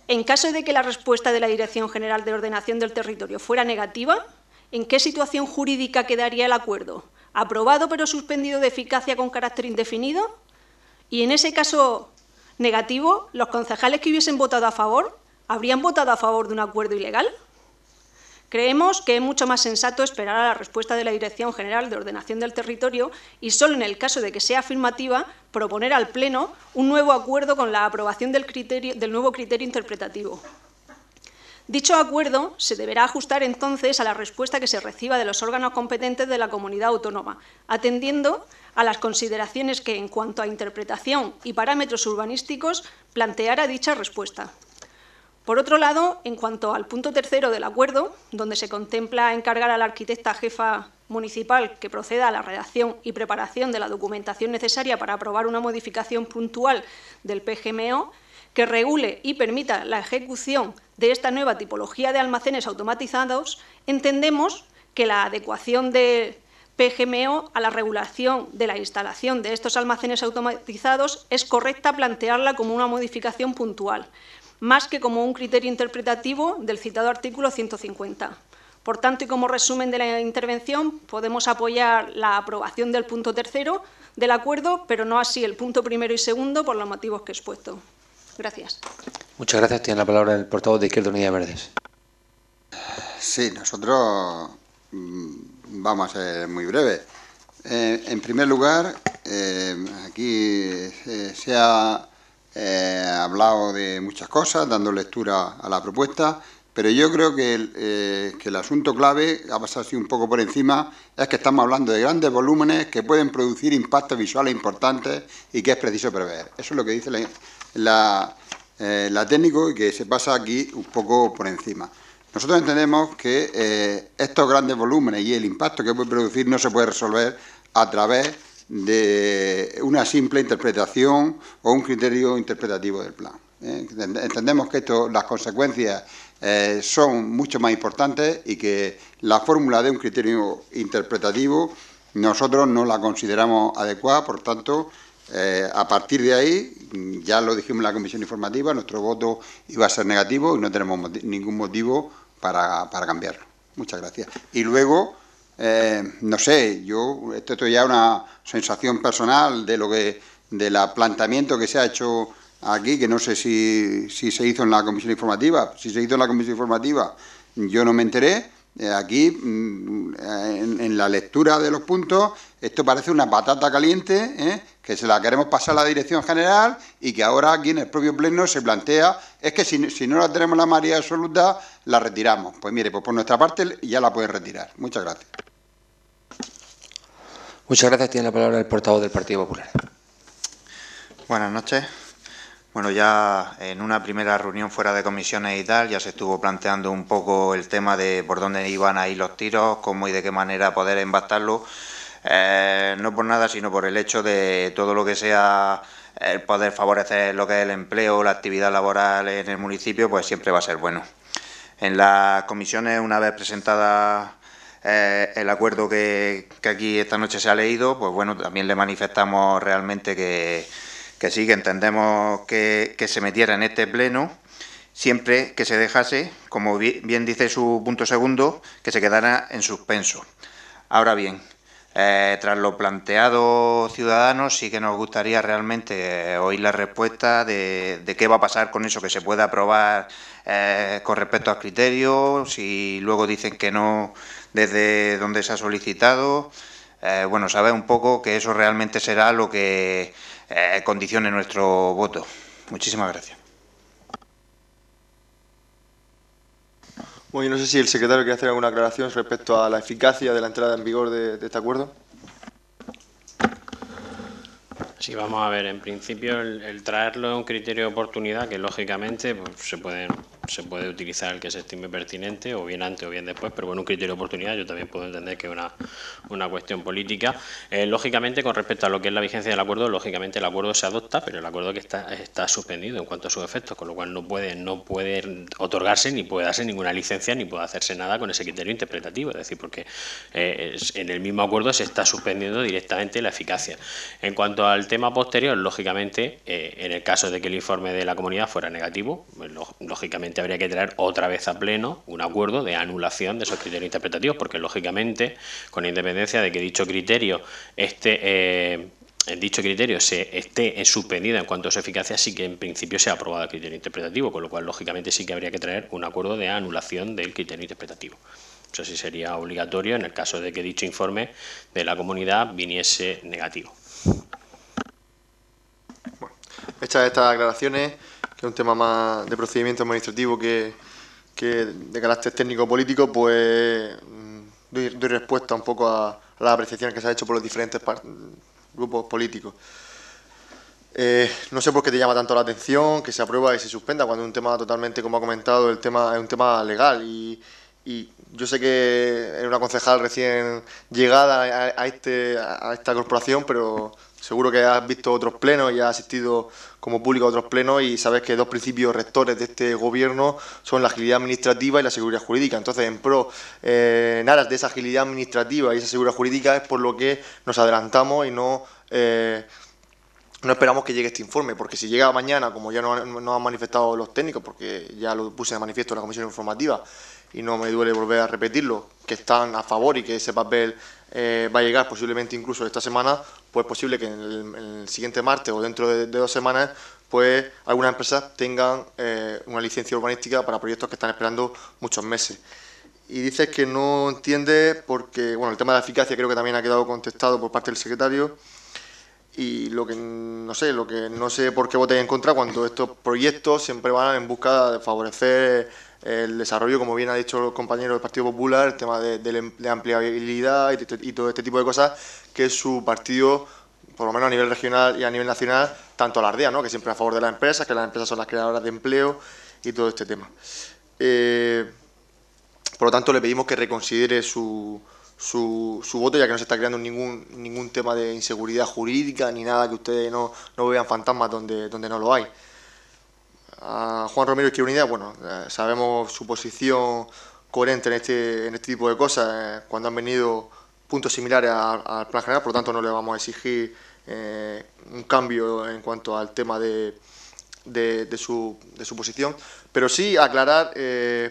En caso de que la respuesta de la Dirección General de Ordenación del Territorio fuera negativa, ¿en qué situación jurídica quedaría el acuerdo? ¿Aprobado pero suspendido de eficacia con carácter indefinido? Y en ese caso negativo, ¿los concejales que hubiesen votado a favor habrían votado a favor de un acuerdo ilegal? Creemos que es mucho más sensato esperar a la respuesta de la Dirección General de Ordenación del Territorio y solo en el caso de que sea afirmativa, proponer al Pleno un nuevo acuerdo con la aprobación del nuevo criterio interpretativo. Dicho acuerdo se deberá ajustar entonces a la respuesta que se reciba de los órganos competentes de la Comunidad Autónoma, atendiendo a las consideraciones que, en cuanto a interpretación y parámetros urbanísticos, planteara dicha respuesta. Por otro lado, en cuanto al punto tercero del acuerdo, donde se contempla encargar a la arquitecta jefa municipal que proceda a la redacción y preparación de la documentación necesaria para aprobar una modificación puntual del PGMO, que regule y permita la ejecución de esta nueva tipología de almacenes automatizados, entendemos que la adecuación de PGMO a la regulación de la instalación de estos almacenes automatizados es correcta plantearla como una modificación puntual, más que como un criterio interpretativo del citado artículo 150. Por tanto, y como resumen de la intervención, podemos apoyar la aprobación del punto tercero del acuerdo, pero no así el punto primero y segundo por los motivos que he expuesto. Gracias. Muchas gracias. Tiene la palabra el portavoz de Izquierda Unida Verdes. Sí, nosotros vamos a ser muy breves. En primer lugar, aquí se ha hablado de muchas cosas, dando lectura a la propuesta, pero yo creo que el asunto clave, ha pasado así un poco por encima, es que estamos hablando de grandes volúmenes que pueden producir impactos visuales importantes y que es preciso prever. Eso es lo que dice la técnico y que se pasa aquí un poco por encima. Nosotros entendemos que estos grandes volúmenes y el impacto que puede producir no se puede resolver a través de una simple interpretación o un criterio interpretativo del plan. Entendemos que las consecuencias son mucho más importantes y que la fórmula de un criterio interpretativo nosotros no la consideramos adecuada, por tanto, a partir de ahí, ya lo dijimos en la comisión informativa, nuestro voto iba a ser negativo y no tenemos ningún motivo para cambiarlo. Muchas gracias. Y luego, no sé, esto es ya una sensación personal del planteamiento que se ha hecho aquí, que no sé si se hizo en la comisión informativa. Si se hizo en la comisión informativa, yo no me enteré. Aquí, en la lectura de los puntos, esto parece una patata caliente, que se la queremos pasar a la Dirección General y que ahora aquí en el propio Pleno se plantea, es que si no la tenemos la mayoría absoluta, la retiramos. Pues mire, pues por nuestra parte ya la pueden retirar. Muchas gracias. Muchas gracias. Tiene la palabra el portavoz del Partido Popular. Buenas noches. Bueno, ya en una primera reunión fuera de comisiones y tal, ya se estuvo planteando un poco el tema de por dónde iban a ir los tiros, cómo y de qué manera poder embastarlo, no por nada, sino por el hecho de todo lo que sea el poder favorecer lo que es el empleo, la actividad laboral en el municipio, pues siempre va a ser bueno. En las comisiones, una vez presentada el acuerdo que aquí esta noche se ha leído, pues bueno, también le manifestamos realmente que sí, que entendemos que se metiera en este pleno, siempre que se dejase, como bien dice su punto segundo, que se quedara en suspenso. Ahora bien, tras lo planteado Ciudadanos, sí que nos gustaría realmente oír la respuesta de qué va a pasar con eso, que se pueda aprobar con respecto al criterio, si luego dicen que no desde donde se ha solicitado. Bueno, saber un poco que eso realmente será lo que condicione nuestro voto. Muchísimas gracias. Bueno, yo no sé si el secretario quiere hacer alguna aclaración respecto a la eficacia de la entrada en vigor de este acuerdo. Sí, vamos a ver, en principio el traerlo es un criterio de oportunidad que lógicamente pues, se puede utilizar el que se estime pertinente, o bien antes o bien después, pero bueno, un criterio de oportunidad yo también puedo entender que es una cuestión política. Lógicamente, con respecto a lo que es la vigencia del acuerdo, lógicamente el acuerdo se adopta, pero el acuerdo que está suspendido en cuanto a sus efectos, con lo cual no puede otorgarse ni puede darse ninguna licencia ni puede hacerse nada con ese criterio interpretativo, es decir, porque en el mismo acuerdo se está suspendiendo directamente la eficacia. En cuanto al tema posterior, lógicamente, en el caso de que el informe de la comunidad fuera negativo, lógicamente habría que traer otra vez a pleno un acuerdo de anulación de esos criterios interpretativos, porque lógicamente, con independencia de que dicho criterio esté suspendido en cuanto a su eficacia, sí que en principio se ha aprobado el criterio interpretativo, con lo cual lógicamente sí que habría que traer un acuerdo de anulación del criterio interpretativo. Eso sí sería obligatorio en el caso de que dicho informe de la comunidad viniese negativo. Bueno, hechas estas aclaraciones, que es un tema más de procedimiento administrativo que de carácter técnico-político, pues doy respuesta un poco a las apreciaciones que se han hecho por los diferentes grupos políticos. No sé por qué te llama tanto la atención que se aprueba y se suspenda cuando es un tema totalmente, como ha comentado, el tema es un tema legal y yo sé que es una concejal recién llegada a esta corporación, pero seguro que has visto otros plenos y has asistido como público a otros plenos y sabes que dos principios rectores de este gobierno son la agilidad administrativa y la seguridad jurídica. Entonces, en aras de esa agilidad administrativa y esa seguridad jurídica es por lo que nos adelantamos y no esperamos que llegue este informe, porque si llega mañana, como ya nos han manifestado los técnicos, porque ya lo puse de manifiesto en la comisión informativa y no me duele volver a repetirlo, que están a favor y que ese papel va a llegar posiblemente incluso esta semana, pues es posible que en el siguiente martes o dentro de 2 semanas, pues algunas empresas tengan una licencia urbanística para proyectos que están esperando muchos meses. Y dices que no entiendes porque, bueno, el tema de la eficacia creo que también ha quedado contestado por parte del secretario. Y lo que no sé por qué votéis en contra cuando estos proyectos siempre van en busca de favorecer el desarrollo, como bien ha dicho el compañero del Partido Popular, el tema de ampliabilidad y todo este tipo de cosas que su partido por lo menos a nivel regional y a nivel nacional, tanto Alardea, ¿no? Que siempre a favor de las empresas, que las empresas son las creadoras de empleo y todo este tema. Por lo tanto, le pedimos que reconsidere su voto, ya que no se está creando ningún tema de inseguridad jurídica ni nada que ustedes no vean fantasmas donde no lo hay. A Juan Romero Izquierda Unida, bueno, sabemos su posición coherente en este tipo de cosas cuando han venido puntos similares al plan general, por lo tanto no le vamos a exigir un cambio en cuanto al tema de su posición, pero sí aclarar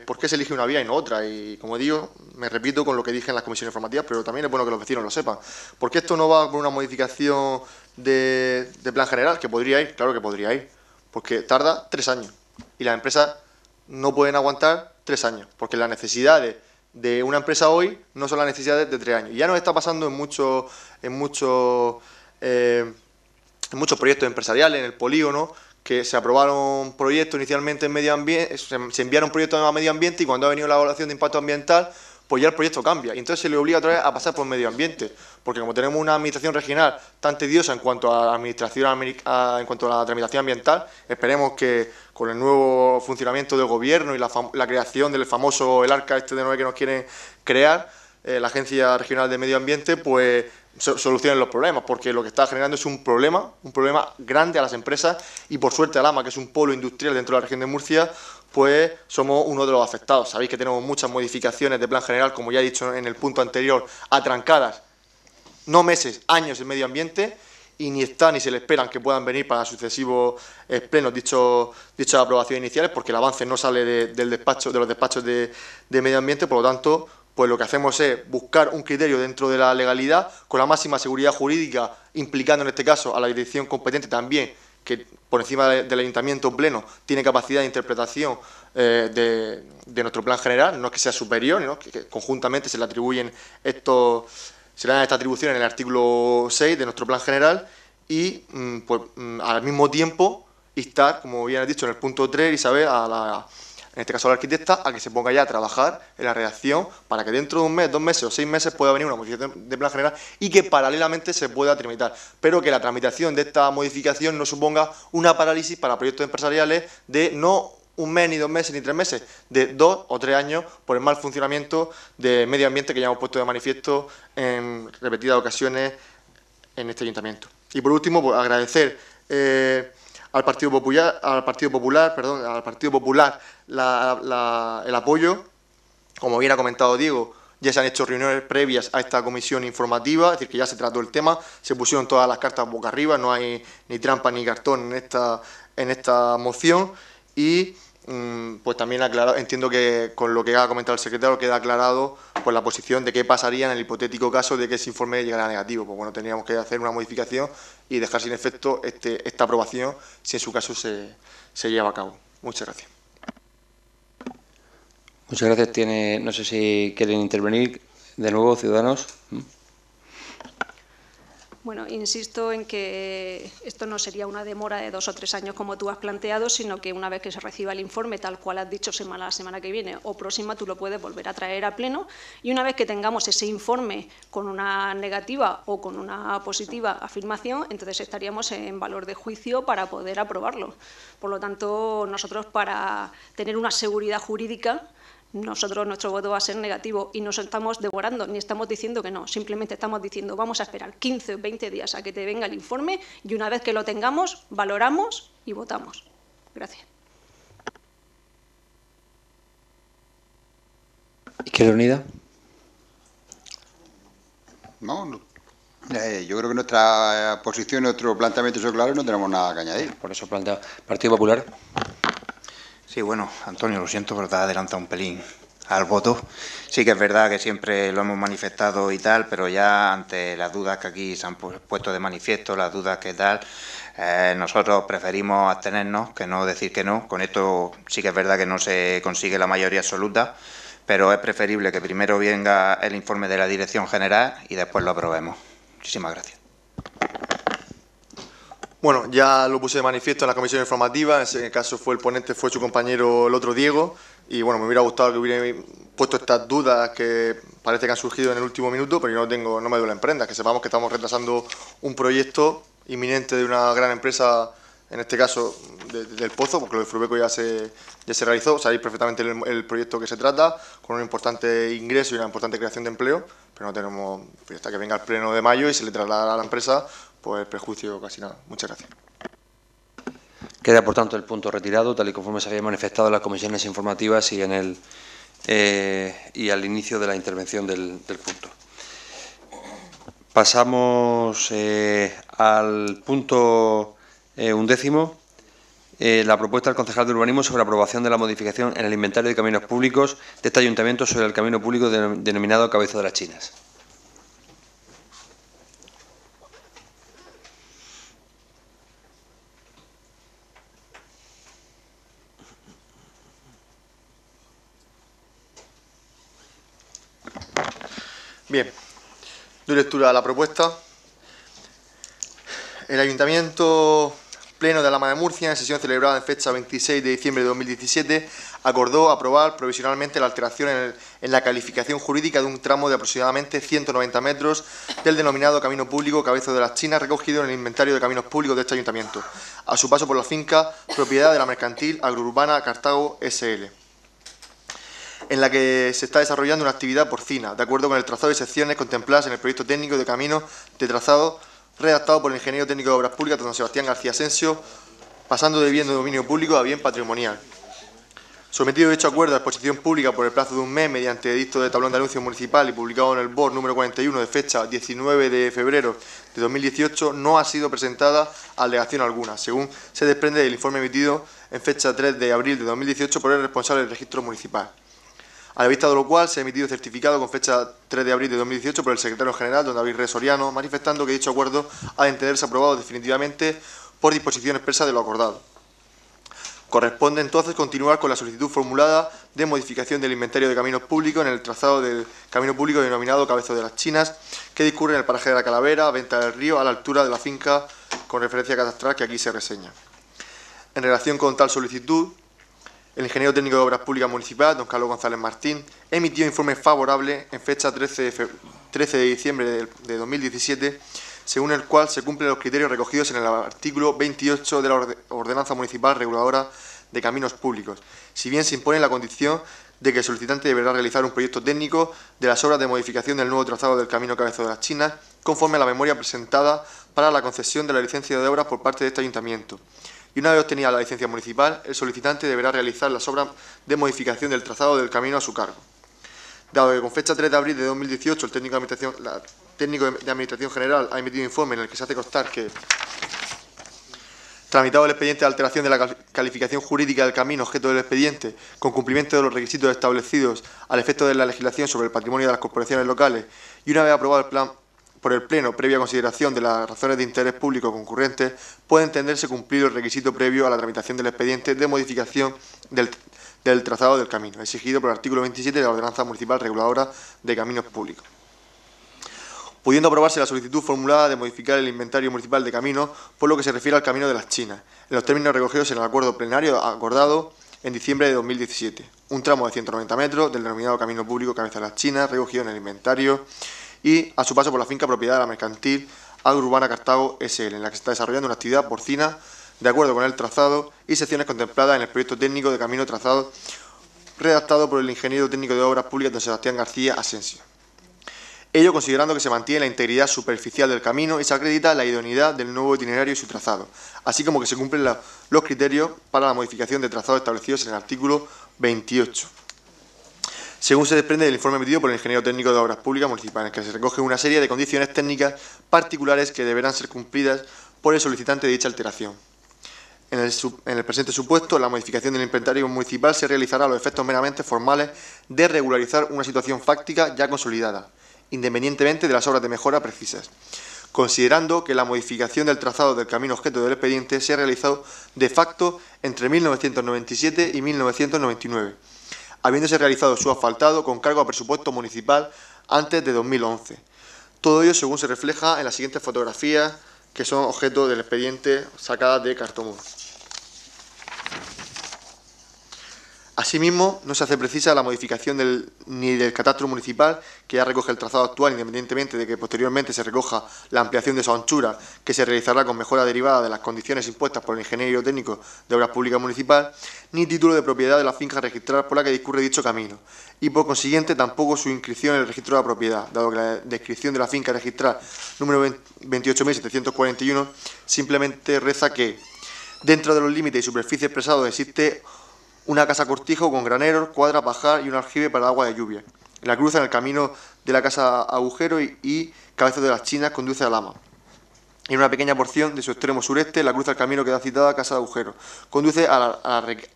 por qué se elige una vía y no otra. Y como digo, me repito con lo que dije en las comisiones informativas, pero también es bueno que los vecinos lo sepan. Porque esto no va por una modificación de plan general, que podría ir, claro que podría ir, porque tarda 3 años y las empresas no pueden aguantar 3 años, porque las necesidades de una empresa hoy no son las necesidades de 3 años. Y ya nos está pasando en muchos proyectos empresariales, en el polígono, que se aprobaron proyectos inicialmente en medio ambiente, se enviaron proyectos a medio ambiente y cuando ha venido la evaluación de impacto ambiental, pues ya el proyecto cambia. Y entonces se le obliga otra vez a pasar por medio ambiente, porque como tenemos una administración regional tan tediosa en cuanto a la tramitación ambiental, esperemos que con el nuevo funcionamiento del gobierno y la creación del famoso el ARCA de Noé que nos quieren crear, la Agencia Regional de Medio Ambiente, pues solucionen los problemas, porque lo que está generando es un problema grande a las empresas y por suerte Alhama, que es un polo industrial dentro de la región de Murcia, pues somos uno de los afectados. Sabéis que tenemos muchas modificaciones de plan general, como ya he dicho en el punto anterior, atrancadas, no meses, años en medio ambiente, y ni se le esperan que puedan venir para sucesivos plenos dichas aprobaciones iniciales, porque el avance no sale de los despachos de medio ambiente. Por lo tanto, pues lo que hacemos es buscar un criterio dentro de la legalidad con la máxima seguridad jurídica, implicando en este caso a la dirección competente también, que por encima del ayuntamiento pleno tiene capacidad de interpretación de nuestro plan general, no es que sea superior, ¿no? Que conjuntamente se le atribuyen se le dan esta atribución en el artículo 6 de nuestro plan general y pues, al mismo tiempo instar, como bien has dicho en el punto 3, Isabel, en este caso a la arquitecta, a que se ponga ya a trabajar en la redacción para que dentro de 1 mes, 2 meses o 6 meses pueda venir una modificación de plan general y que paralelamente se pueda tramitar. Pero que la tramitación de esta modificación no suponga una parálisis para proyectos empresariales de no 1 mes, ni 2 meses, ni 3 meses, de 2 o 3 años por el mal funcionamiento de medio ambiente que ya hemos puesto de manifiesto en repetidas ocasiones en este ayuntamiento. Y por último, pues, agradecer al Partido Popular el apoyo. Como bien ha comentado Diego, ya se han hecho reuniones previas a esta comisión informativa, es decir, que ya se trató el tema, se pusieron todas las cartas boca arriba, no hay ni trampa ni cartón en esta moción y pues también entiendo que con lo que ha comentado el secretario queda aclarado pues la posición de qué pasaría en el hipotético caso de que ese informe llegara negativo. Pues bueno, tendríamos que hacer una modificación y dejar sin efecto esta aprobación si en su caso se lleva a cabo. Muchas gracias. Muchas gracias. No sé si quieren intervenir de nuevo, ciudadanos. Bueno, insisto en que esto no sería una demora de 2 o 3 años como tú has planteado, sino que una vez que se reciba el informe, tal cual has dicho, la semana que viene o próxima, tú lo puedes volver a traer a pleno y una vez que tengamos ese informe con una negativa o con una positiva afirmación, entonces estaríamos en valor de juicio para poder aprobarlo. Por lo tanto, nosotros para tener una seguridad jurídica, nuestro voto va a ser negativo y no estamos devorando, ni estamos diciendo que no, simplemente estamos diciendo vamos a esperar 15 o 20 días a que te venga el informe y una vez que lo tengamos, valoramos y votamos. Gracias. ¿Izquierda Unida? No. Yo creo que nuestra posición, nuestro planteamiento son claros y no tenemos nada que añadir. Por eso planteado. ¿Partido Popular? Sí, bueno, Antonio, lo siento, pero te has adelantado un pelín al voto. Sí que es verdad que siempre lo hemos manifestado y tal, pero ya ante las dudas que aquí se han puesto de manifiesto, las dudas que tal, nosotros preferimos abstenernos que no decir que no. Con esto sí que es verdad que no se consigue la mayoría absoluta, pero es preferible que primero venga el informe de la Dirección General y después lo aprobemos. Muchísimas gracias. Bueno, ya lo puse de manifiesto en la comisión informativa, en ese caso fue el ponente, fue su compañero el otro Diego, y bueno, me hubiera gustado que hubiera puesto estas dudas que parece que han surgido en el último minuto, pero yo no me duelen prendas, que sepamos que estamos retrasando un proyecto inminente de una gran empresa, en este caso del Pozo, porque lo de Frubeco ya se realizó, sabéis perfectamente el proyecto que se trata, con un importante ingreso y una importante creación de empleo, pero no tenemos, hasta que venga el pleno de mayo y se le traslada a la empresa, pues prejuicio casi nada. Muchas gracias. Queda, por tanto, el punto retirado, tal y conforme se había manifestado en las comisiones informativas y y al inicio de la intervención del punto. Pasamos al punto 11, la propuesta del concejal de urbanismo sobre aprobación de la modificación en el inventario de caminos públicos de este ayuntamiento sobre el camino público denominado Cabezo de las Chinas. Bien, doy lectura a la propuesta. El Ayuntamiento Pleno de Alhama de Murcia, en sesión celebrada en fecha 26 de diciembre de 2017, acordó aprobar provisionalmente la alteración en la calificación jurídica de un tramo de aproximadamente 190 metros del denominado Camino Público Cabezo de las Chinas, recogido en el inventario de caminos públicos de este Ayuntamiento, a su paso por la finca propiedad de la mercantil Agrourbana Cartago S.L., en la que se está desarrollando una actividad porcina, de acuerdo con el trazado y secciones contempladas en el proyecto técnico de camino de trazado redactado por el ingeniero técnico de Obras Públicas, don Sebastián García Asensio, pasando de bien de dominio público a bien patrimonial. Sometido dicho acuerdo a exposición pública por el plazo de un mes mediante edicto de tablón de anuncio municipal y publicado en el BOR número 41 de fecha 19 de febrero de 2018, no ha sido presentada alegación alguna, según se desprende del informe emitido en fecha 3 de abril de 2018 por el responsable del registro municipal. A la vista de lo cual se ha emitido certificado con fecha 3 de abril de 2018 por el secretario general, don David Re Soriano, manifestando que dicho acuerdo ha de entenderse aprobado definitivamente por disposición expresa de lo acordado. Corresponde entonces continuar con la solicitud formulada de modificación del inventario de caminos públicos en el trazado del camino público denominado Cabezo de las Chinas, que discurre en el paraje de la Calavera, Venta del Río, a la altura de la finca con referencia catastral que aquí se reseña. En relación con tal solicitud, el ingeniero técnico de Obras Públicas Municipal, don Carlos González Martín, emitió informe favorable en fecha 13 de diciembre de 2017, según el cual se cumplen los criterios recogidos en el artículo 28 de la Ordenanza Municipal Reguladora de Caminos Públicos, si bien se impone la condición de que el solicitante deberá realizar un proyecto técnico de las obras de modificación del nuevo trazado del Camino Cabezo de las Chinas, conforme a la memoria presentada para la concesión de la licencia de obras por parte de este Ayuntamiento. Y una vez obtenida la licencia municipal, el solicitante deberá realizar las obras de modificación del trazado del camino a su cargo. Dado que con fecha 3 de abril de 2018 el técnico de Administración General ha emitido informe en el que se hace constar que, tramitado el expediente de alteración de la calificación jurídica del camino objeto del expediente, con cumplimiento de los requisitos establecidos al efecto de la legislación sobre el patrimonio de las corporaciones locales, y una vez aprobado el plan por el Pleno, previa consideración de las razones de interés público concurrentes, puede entenderse cumplido el requisito previo a la tramitación del expediente de modificación del trazado del camino, exigido por el artículo 27 de la Ordenanza Municipal Reguladora de Caminos Públicos. Pudiendo aprobarse la solicitud formulada de modificar el inventario municipal de caminos por lo que se refiere al Camino de las Chinas, en los términos recogidos en el acuerdo plenario acordado en diciembre de 2017, un tramo de 190 metros del denominado Camino Público Cabeza de las Chinas, recogido en el inventario, y a su paso por la finca propiedad de la mercantil Agrourbana Cartago S.L., en la que se está desarrollando una actividad porcina de acuerdo con el trazado y secciones contempladas en el proyecto técnico de camino trazado redactado por el ingeniero técnico de Obras Públicas don Sebastián García Asensio. Ello considerando que se mantiene la integridad superficial del camino y se acredita la idoneidad del nuevo itinerario y su trazado, así como que se cumplen los criterios para la modificación de trazado establecidos en el artículo 28. Según se desprende del informe emitido por el ingeniero técnico de Obras Públicas Municipales, en el que se recoge una serie de condiciones técnicas particulares que deberán ser cumplidas por el solicitante de dicha alteración. En el presente supuesto, la modificación del inventario municipal se realizará a los efectos meramente formales de regularizar una situación fáctica ya consolidada, independientemente de las obras de mejora precisas, considerando que la modificación del trazado del camino objeto del expediente se ha realizado de facto entre 1997 y 1999, habiéndose realizado su asfaltado con cargo a presupuesto municipal antes de 2011. Todo ello según se refleja en las siguientes fotografías que son objeto del expediente sacadas de Cartomur. Asimismo, no se hace precisa la modificación ni del catastro municipal, que ya recoge el trazado actual, independientemente de que posteriormente se recoja la ampliación de su anchura, que se realizará con mejora derivada de las condiciones impuestas por el ingeniero técnico de Obras Públicas Municipal, ni título de propiedad de la finca registrada por la que discurre dicho camino, y por consiguiente tampoco su inscripción en el registro de la propiedad, dado que la descripción de la finca registrada número 28.741 simplemente reza que dentro de los límites y superficie expresados existe una casa cortijo con graneros, cuadra, pajar y un aljibe para agua de lluvia. La cruza en el camino de la casa Agujero y Cabezas de las Chinas conduce a Lama. En una pequeña porción de su extremo sureste, la cruza el camino que da citada Casa de Agujero. Conduce a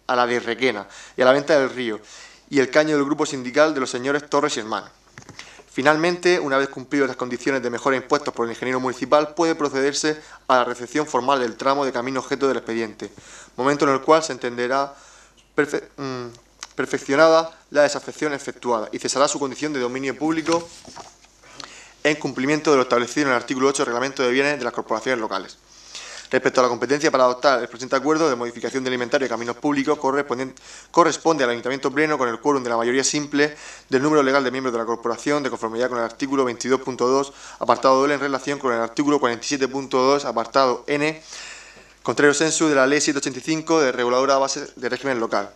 la de Requena y a la Venta del Río y el caño del grupo sindical de los señores Torres y Hermanos. Finalmente, una vez cumplidas las condiciones de mejora impuestas por el ingeniero municipal, puede procederse a la recepción formal del tramo de camino objeto del expediente, momento en el cual se entenderá perfeccionada la desafección efectuada y cesará su condición de dominio público en cumplimiento de lo establecido en el artículo 8 del Reglamento de Bienes de las Corporaciones Locales. Respecto a la competencia para adoptar el presente acuerdo de modificación del inventario de caminos públicos, corresponde al Ayuntamiento Pleno con el quórum de la mayoría simple del número legal de miembros de la Corporación, de conformidad con el artículo 22.2, apartado L, en relación con el artículo 47.2, apartado N, contrario sensu de la Ley 785 de reguladora base de régimen local.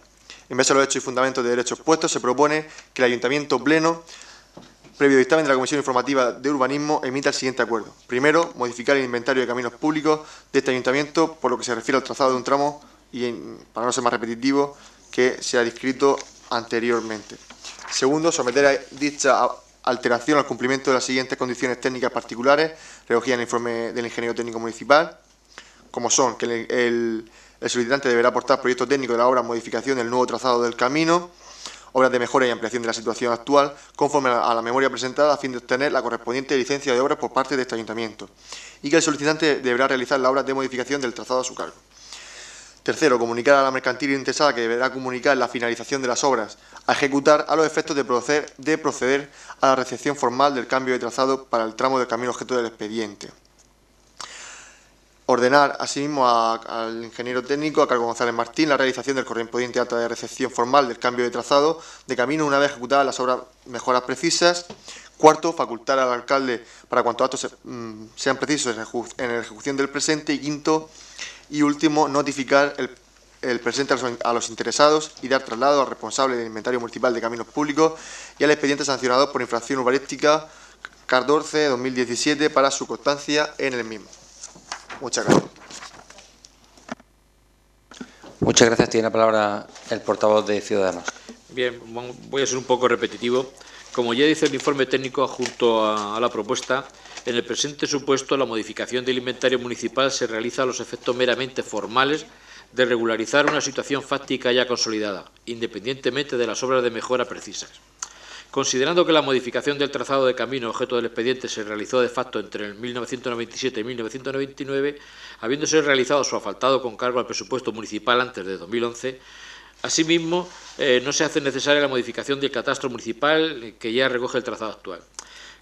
En base a los hechos y fundamentos de derechos expuestos, se propone que el Ayuntamiento Pleno, previo dictamen de la Comisión Informativa de Urbanismo, emita el siguiente acuerdo. Primero, modificar el inventario de caminos públicos de este Ayuntamiento por lo que se refiere al trazado de un tramo y, para no ser más repetitivo, que se ha descrito anteriormente. Segundo, someter a dicha alteración al cumplimiento de las siguientes condiciones técnicas particulares recogidas en el informe del ingeniero técnico municipal, como son que el solicitante deberá aportar proyecto técnico de la obra modificación del nuevo trazado del camino, obras de mejora y ampliación de la situación actual, conforme a la memoria presentada a fin de obtener la correspondiente licencia de obras por parte de este ayuntamiento, y que el solicitante deberá realizar la obra de modificación del trazado a su cargo. Tercero, comunicar a la mercantil interesada que deberá comunicar la finalización de las obras a ejecutar a los efectos de proceder a la recepción formal del cambio de trazado para el tramo del camino objeto del expediente. Ordenar, asimismo, al ingeniero técnico, a cargo González Martín, la realización del correspondiente acta de recepción formal del cambio de trazado de camino una vez ejecutadas las obras mejoras precisas. Cuarto, facultar al alcalde para cuantos actos sean precisos en la ejecución del presente. Y quinto y último, notificar el presente a los interesados y dar traslado al responsable del inventario municipal de caminos públicos y al expediente sancionador por infracción urbanística 14/2017 para su constancia en el mismo. Muchas gracias. Muchas gracias. Tiene la palabra el portavoz de Ciudadanos. Bien, voy a ser un poco repetitivo. Como ya dice el informe técnico adjunto a la propuesta, en el presente supuesto la modificación del inventario municipal se realiza a los efectos meramente formales de regularizar una situación fáctica ya consolidada, independientemente de las obras de mejora precisas. Considerando que la modificación del trazado de camino objeto del expediente se realizó de facto entre el 1997 y 1999, habiéndose realizado su asfaltado con cargo al presupuesto municipal antes de 2011, asimismo, no se hace necesaria la modificación del catastro municipal que ya recoge el trazado actual.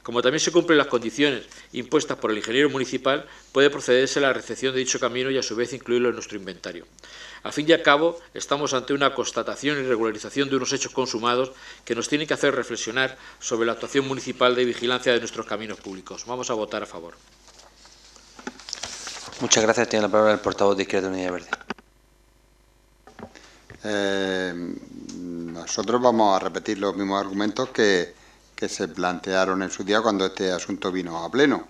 Como también se cumplen las condiciones impuestas por el ingeniero municipal, puede procederse a la recepción de dicho camino y a su vez incluirlo en nuestro inventario. Al fin y al cabo, estamos ante una constatación y regularización de unos hechos consumados que nos tienen que hacer reflexionar sobre la actuación municipal de vigilancia de nuestros caminos públicos. Vamos a votar a favor. Muchas gracias. Tiene la palabra el portavoz de Izquierda Unida y Verde. Nosotros vamos a repetir los mismos argumentos que se plantearon en su día cuando este asunto vino a pleno.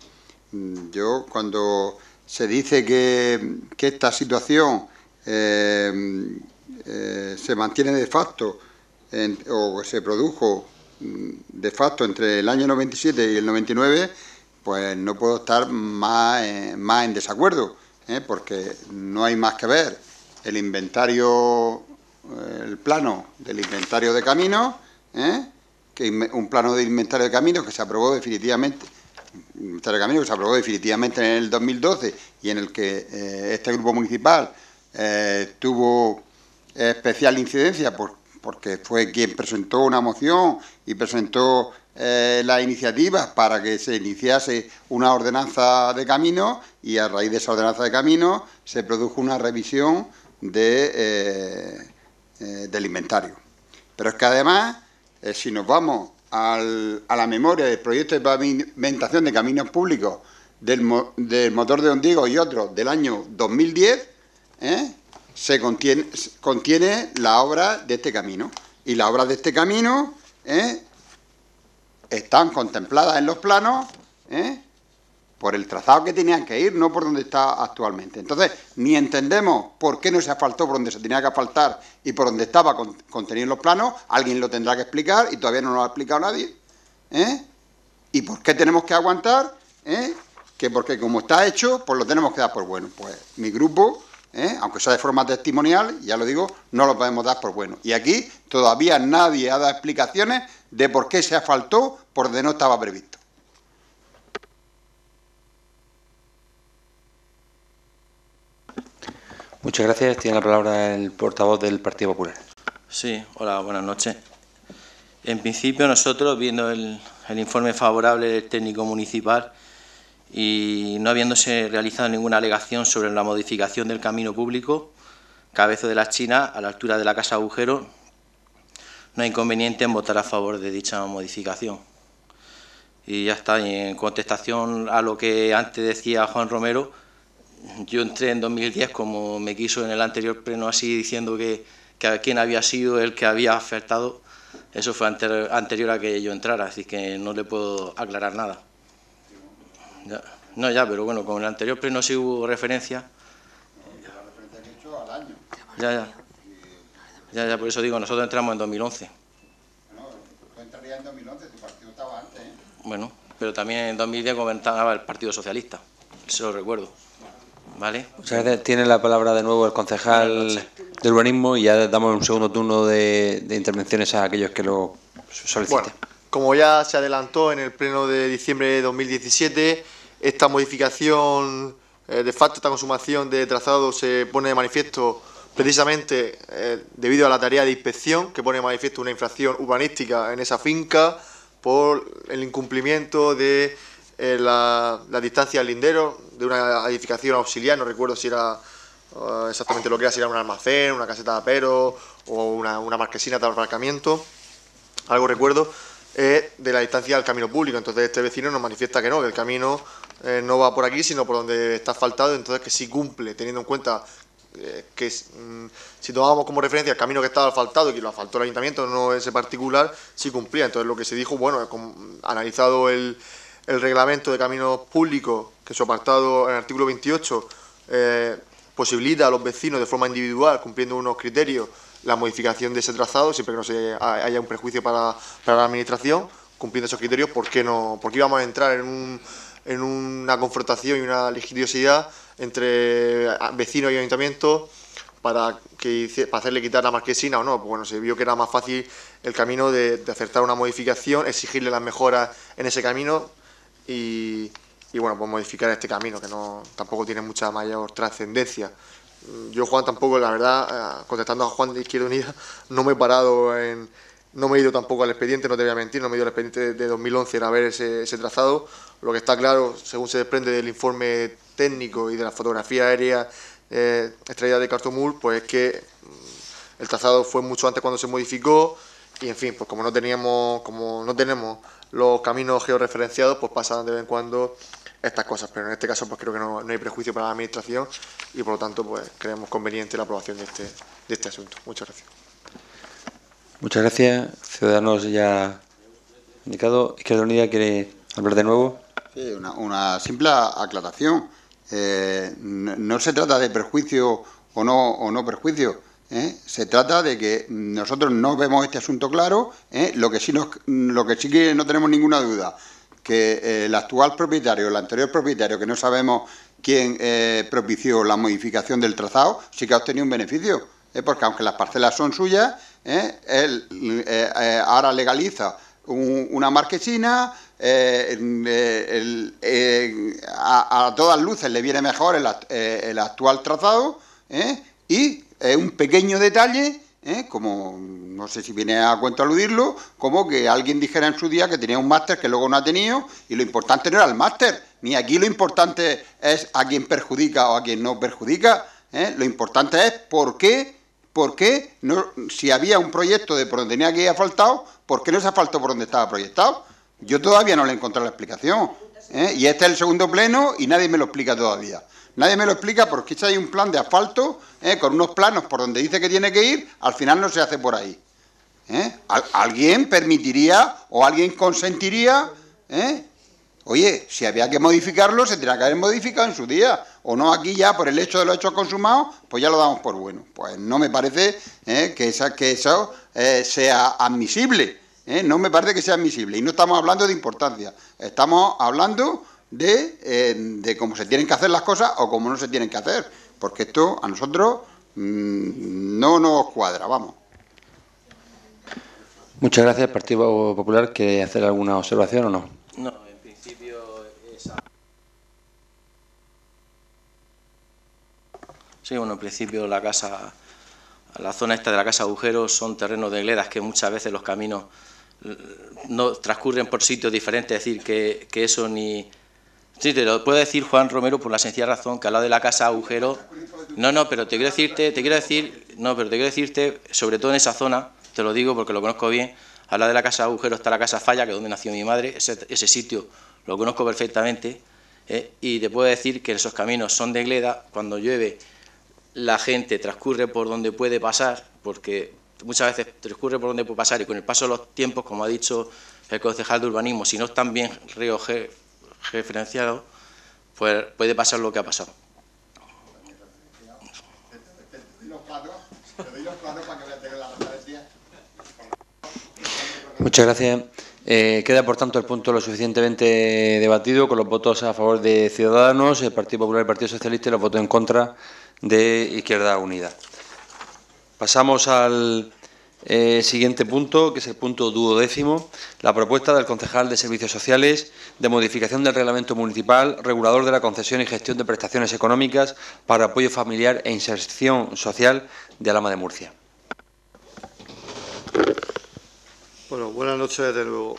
Yo, cuando se dice que esta situación se mantiene de facto o se produjo de facto entre el año 97 y el 99, pues no puedo estar más en desacuerdo, porque no hay más que ver el inventario, el plano del inventario de caminos, que un plano de inventario de caminos que se aprobó definitivamente, en el 2012 y en el que este grupo municipal tuvo especial incidencia porque fue quien presentó una moción y presentó las iniciativas para que se iniciase una ordenanza de caminos, y a raíz de esa ordenanza de caminos se produjo una revisión del inventario. Pero es que además, si nos vamos a la memoria del proyecto de pavimentación de caminos públicos del motor de Ondigo y otros del año 2010, se contiene la obra de este camino. Y las obras de este camino están contempladas en los planos por el trazado que tenían que ir, no por donde está actualmente. Entonces, ni entendemos por qué no se asfaltó por donde se tenía que asfaltar y por donde estaba contenido en los planos. Alguien lo tendrá que explicar y todavía no lo ha explicado nadie. ¿Y por qué tenemos que aguantar? Que porque como está hecho, pues lo tenemos que dar por bueno. Pues mi grupo, aunque sea de forma testimonial, ya lo digo, no lo podemos dar por bueno. Y aquí todavía nadie ha dado explicaciones de por qué se asfaltó por donde no estaba previsto. Muchas gracias. Tiene la palabra el portavoz del Partido Popular. Sí, hola, buenas noches. En principio nosotros, viendo el informe favorable del técnico municipal y no habiéndose realizado ninguna alegación sobre la modificación del camino público, Cabezo de las Chinas, a la altura de la Casa Agujero, no hay inconveniente en votar a favor de dicha modificación. Y ya está, y en contestación a lo que antes decía Juan Romero, yo entré en 2010, como me quiso en el anterior pleno, así diciendo que quién había sido el que había afectado. Eso fue anterior a que yo entrara, así que no le puedo aclarar nada. Ya. No, ya, pero bueno, con el anterior pleno sí hubo referencia. La referencia que he hecho al año. Ya, por eso digo, nosotros entramos en 2011. Bueno, tú entrarías en 2011, tu partido estaba antes, Bueno, pero también en 2010 gobernaba el Partido Socialista, eso lo recuerdo. ¿Vale? Muchas gracias. Tiene la palabra de nuevo el concejal de urbanismo y ya damos un segundo turno de intervenciones a aquellos que lo soliciten. Bueno, como ya se adelantó en el pleno de diciembre de 2017, esta modificación, de facto, esta consumación de trazado se pone de manifiesto precisamente debido a la tarea de inspección que pone de manifiesto una infracción urbanística en esa finca por el incumplimiento de la distancia del lindero de una edificación auxiliar. No recuerdo si era exactamente lo que era, si era un almacén, una caseta de apero o una marquesina de aparcamiento, algo recuerdo, de la distancia del camino público. Entonces este vecino nos manifiesta que no, que el camino no va por aquí, sino por donde está asfaltado, entonces que sí cumple, teniendo en cuenta que si tomamos como referencia el camino que estaba asfaltado y que lo asfaltó el ayuntamiento, no ese particular, sí cumplía. Entonces lo que se dijo, bueno, analizado el reglamento de caminos públicos, que su apartado en el artículo 28 posibilita a los vecinos de forma individual, cumpliendo unos criterios, la modificación de ese trazado, siempre que no haya un perjuicio para la administración, cumpliendo esos criterios. ¿Por qué íbamos a entrar en una confrontación y una litigiosidad entre vecinos y ayuntamientos para hacerle quitar la marquesina o no? Pues bueno, se vio que era más fácil el camino de acertar una modificación, exigirle las mejoras en ese camino y bueno, pues modificar este camino, que tampoco tiene mucha mayor trascendencia. Yo, Juan, tampoco, la verdad, contestando a Juan de Izquierda Unida, no me he ido tampoco al expediente, no te voy a mentir, no me he ido al expediente de 2011 a ver ese trazado. Lo que está claro, según se desprende del informe técnico y de la fotografía aérea extraída de Cartomul, pues es que el trazado fue mucho antes cuando se modificó y, en fin, pues como no tenemos los caminos georreferenciados, pues pasan de vez en cuando estas cosas, pero en este caso pues creo que no hay prejuicio para la administración y por lo tanto pues creemos conveniente la aprobación de este asunto. Muchas gracias. Muchas gracias. Ciudadanos ya indicado. Izquierda Unida quiere hablar de nuevo. Sí, una simple aclaración. No se trata de perjuicio o no perjuicio. Se trata de que nosotros no vemos este asunto claro. Lo que sí que no tenemos ninguna duda, que el actual propietario, el anterior propietario, que no sabemos quién propició la modificación del trazado, sí que ha obtenido un beneficio, porque aunque las parcelas son suyas, él ahora legaliza una marquesina, a todas luces le viene mejor el actual trazado, y un pequeño detalle, como no sé si viene a cuento aludirlo, como que alguien dijera en su día que tenía un máster que luego no ha tenido, y lo importante no era el máster, ni aquí lo importante es a quién perjudica o a quién no perjudica, lo importante es por qué ¿por qué no, si había un proyecto de por donde tenía que ir asfaltado, por qué no se asfaltó por donde estaba proyectado? Yo todavía no le he encontrado la explicación, ¿eh? Y este es el segundo pleno y nadie me lo explica todavía. Nadie me lo explica porque si hay un plan de asfalto, con unos planos por donde dice que tiene que ir, al final no se hace por ahí. ¿Alguien permitiría o alguien consentiría? Oye, si había que modificarlo, se tendría que haber modificado en su día. O no aquí ya, por el hecho de los hechos consumados, pues ya lo damos por bueno. Pues no me parece que eso sea admisible. No me parece que sea admisible. Y no estamos hablando de importancia. Estamos hablando de cómo se tienen que hacer las cosas o cómo no se tienen que hacer. Porque esto a nosotros no nos cuadra, vamos. Muchas gracias. Partido Popular, ¿quiere hacer alguna observación o no? No, en principio esa. Sí, bueno, en principio la zona esta de la casa agujeros son terrenos de gledas que muchas veces los caminos no transcurren por sitios diferentes, es decir, que eso ni... Sí, te lo puede decir Juan Romero por la sencilla razón que al lado de la casa agujero... No, pero te quiero decirte, sobre todo en esa zona, te lo digo porque lo conozco bien, al lado de la casa agujero está la casa Falla, que es donde nació mi madre, ese sitio lo conozco perfectamente, y te puedo decir que esos caminos son de gleda, cuando llueve la gente transcurre por donde puede pasar, porque muchas veces transcurre por donde puede pasar y con el paso de los tiempos, como ha dicho el concejal de urbanismo, si no están bien referenciados, pues puede pasar lo que ha pasado. Muchas gracias. Queda, por tanto, el punto lo suficientemente debatido, con los votos a favor de Ciudadanos, el Partido Popular y el Partido Socialista, y los votos en contra de Izquierda Unida. Pasamos al siguiente punto, que es el punto 12º, la propuesta del concejal de Servicios Sociales de modificación del Reglamento Municipal regulador de la concesión y gestión de prestaciones económicas para apoyo familiar e inserción social de Alhama de Murcia. Bueno, buenas noches de nuevo.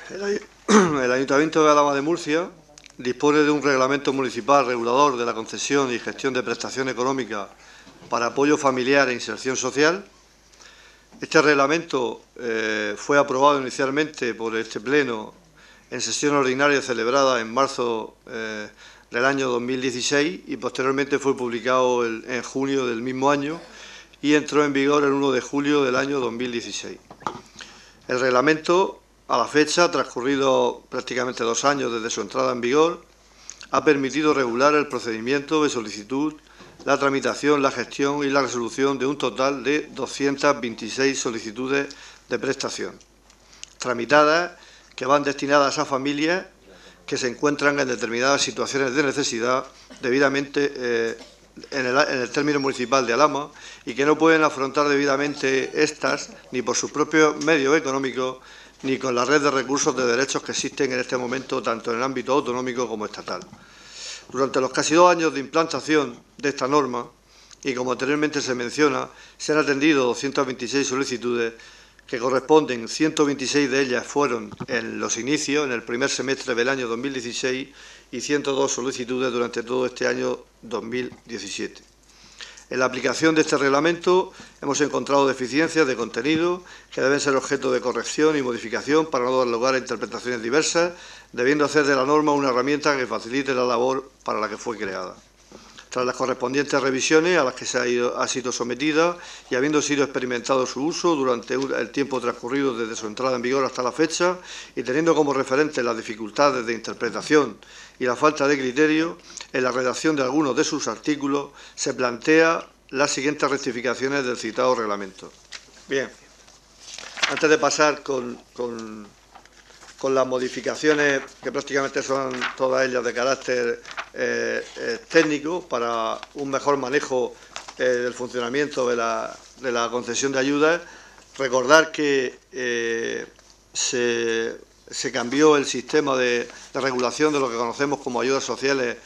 El Ayuntamiento de Alhama de Murcia dispone de un reglamento municipal regulador de la concesión y gestión de prestación económica para apoyo familiar e inserción social. Este reglamento fue aprobado inicialmente por este Pleno en sesión ordinaria celebrada en marzo del año 2016 y posteriormente fue publicado en junio del mismo año y entró en vigor el 1 de julio del año 2016. El reglamento, a la fecha, transcurrido prácticamente 2 años desde su entrada en vigor, ha permitido regular el procedimiento de solicitud, la tramitación, la gestión y la resolución de un total de 226 solicitudes de prestación, tramitadas que van destinadas a familias que se encuentran en determinadas situaciones de necesidad debidamente en el término municipal de Alhama y que no pueden afrontar debidamente estas ni por sus propios medios económicos ni con la red de recursos de derechos que existen en este momento tanto en el ámbito autonómico como estatal. Durante los casi 2 años de implantación de esta norma y como anteriormente se menciona, se han atendido 226 solicitudes que corresponden, 126 de ellas fueron en los inicios, en el primer semestre del año 2016 y 102 solicitudes durante todo este año 2017. En la aplicación de este reglamento hemos encontrado deficiencias de contenido que deben ser objeto de corrección y modificación para no dar lugar a interpretaciones diversas, debiendo hacer de la norma una herramienta que facilite la labor para la que fue creada. Tras las correspondientes revisiones a las que ha sido sometida y habiendo sido experimentado su uso durante el tiempo transcurrido desde su entrada en vigor hasta la fecha y teniendo como referente las dificultades de interpretación y la falta de criterio en la redacción de algunos de sus artículos, se plantea las siguientes rectificaciones del citado reglamento. Bien, antes de pasar con las modificaciones, que prácticamente son todas ellas de carácter técnico, para un mejor manejo del funcionamiento de la concesión de ayudas, recordar que se cambió el sistema de regulación de lo que conocemos como ayudas sociales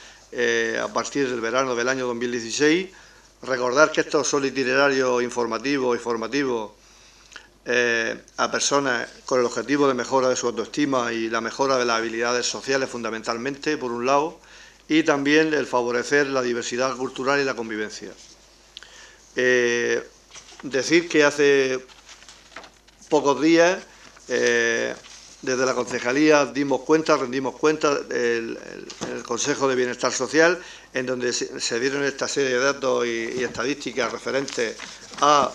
a partir del verano del año 2016. Recordar que estos son itinerarios informativos y formativos a personas con el objetivo de mejora de su autoestima y la mejora de las habilidades sociales fundamentalmente, por un lado, y también el favorecer la diversidad cultural y la convivencia. Decir que hace pocos días desde la concejalía rendimos cuenta el Consejo de Bienestar Social, en donde se dieron esta serie de datos y estadísticas referentes a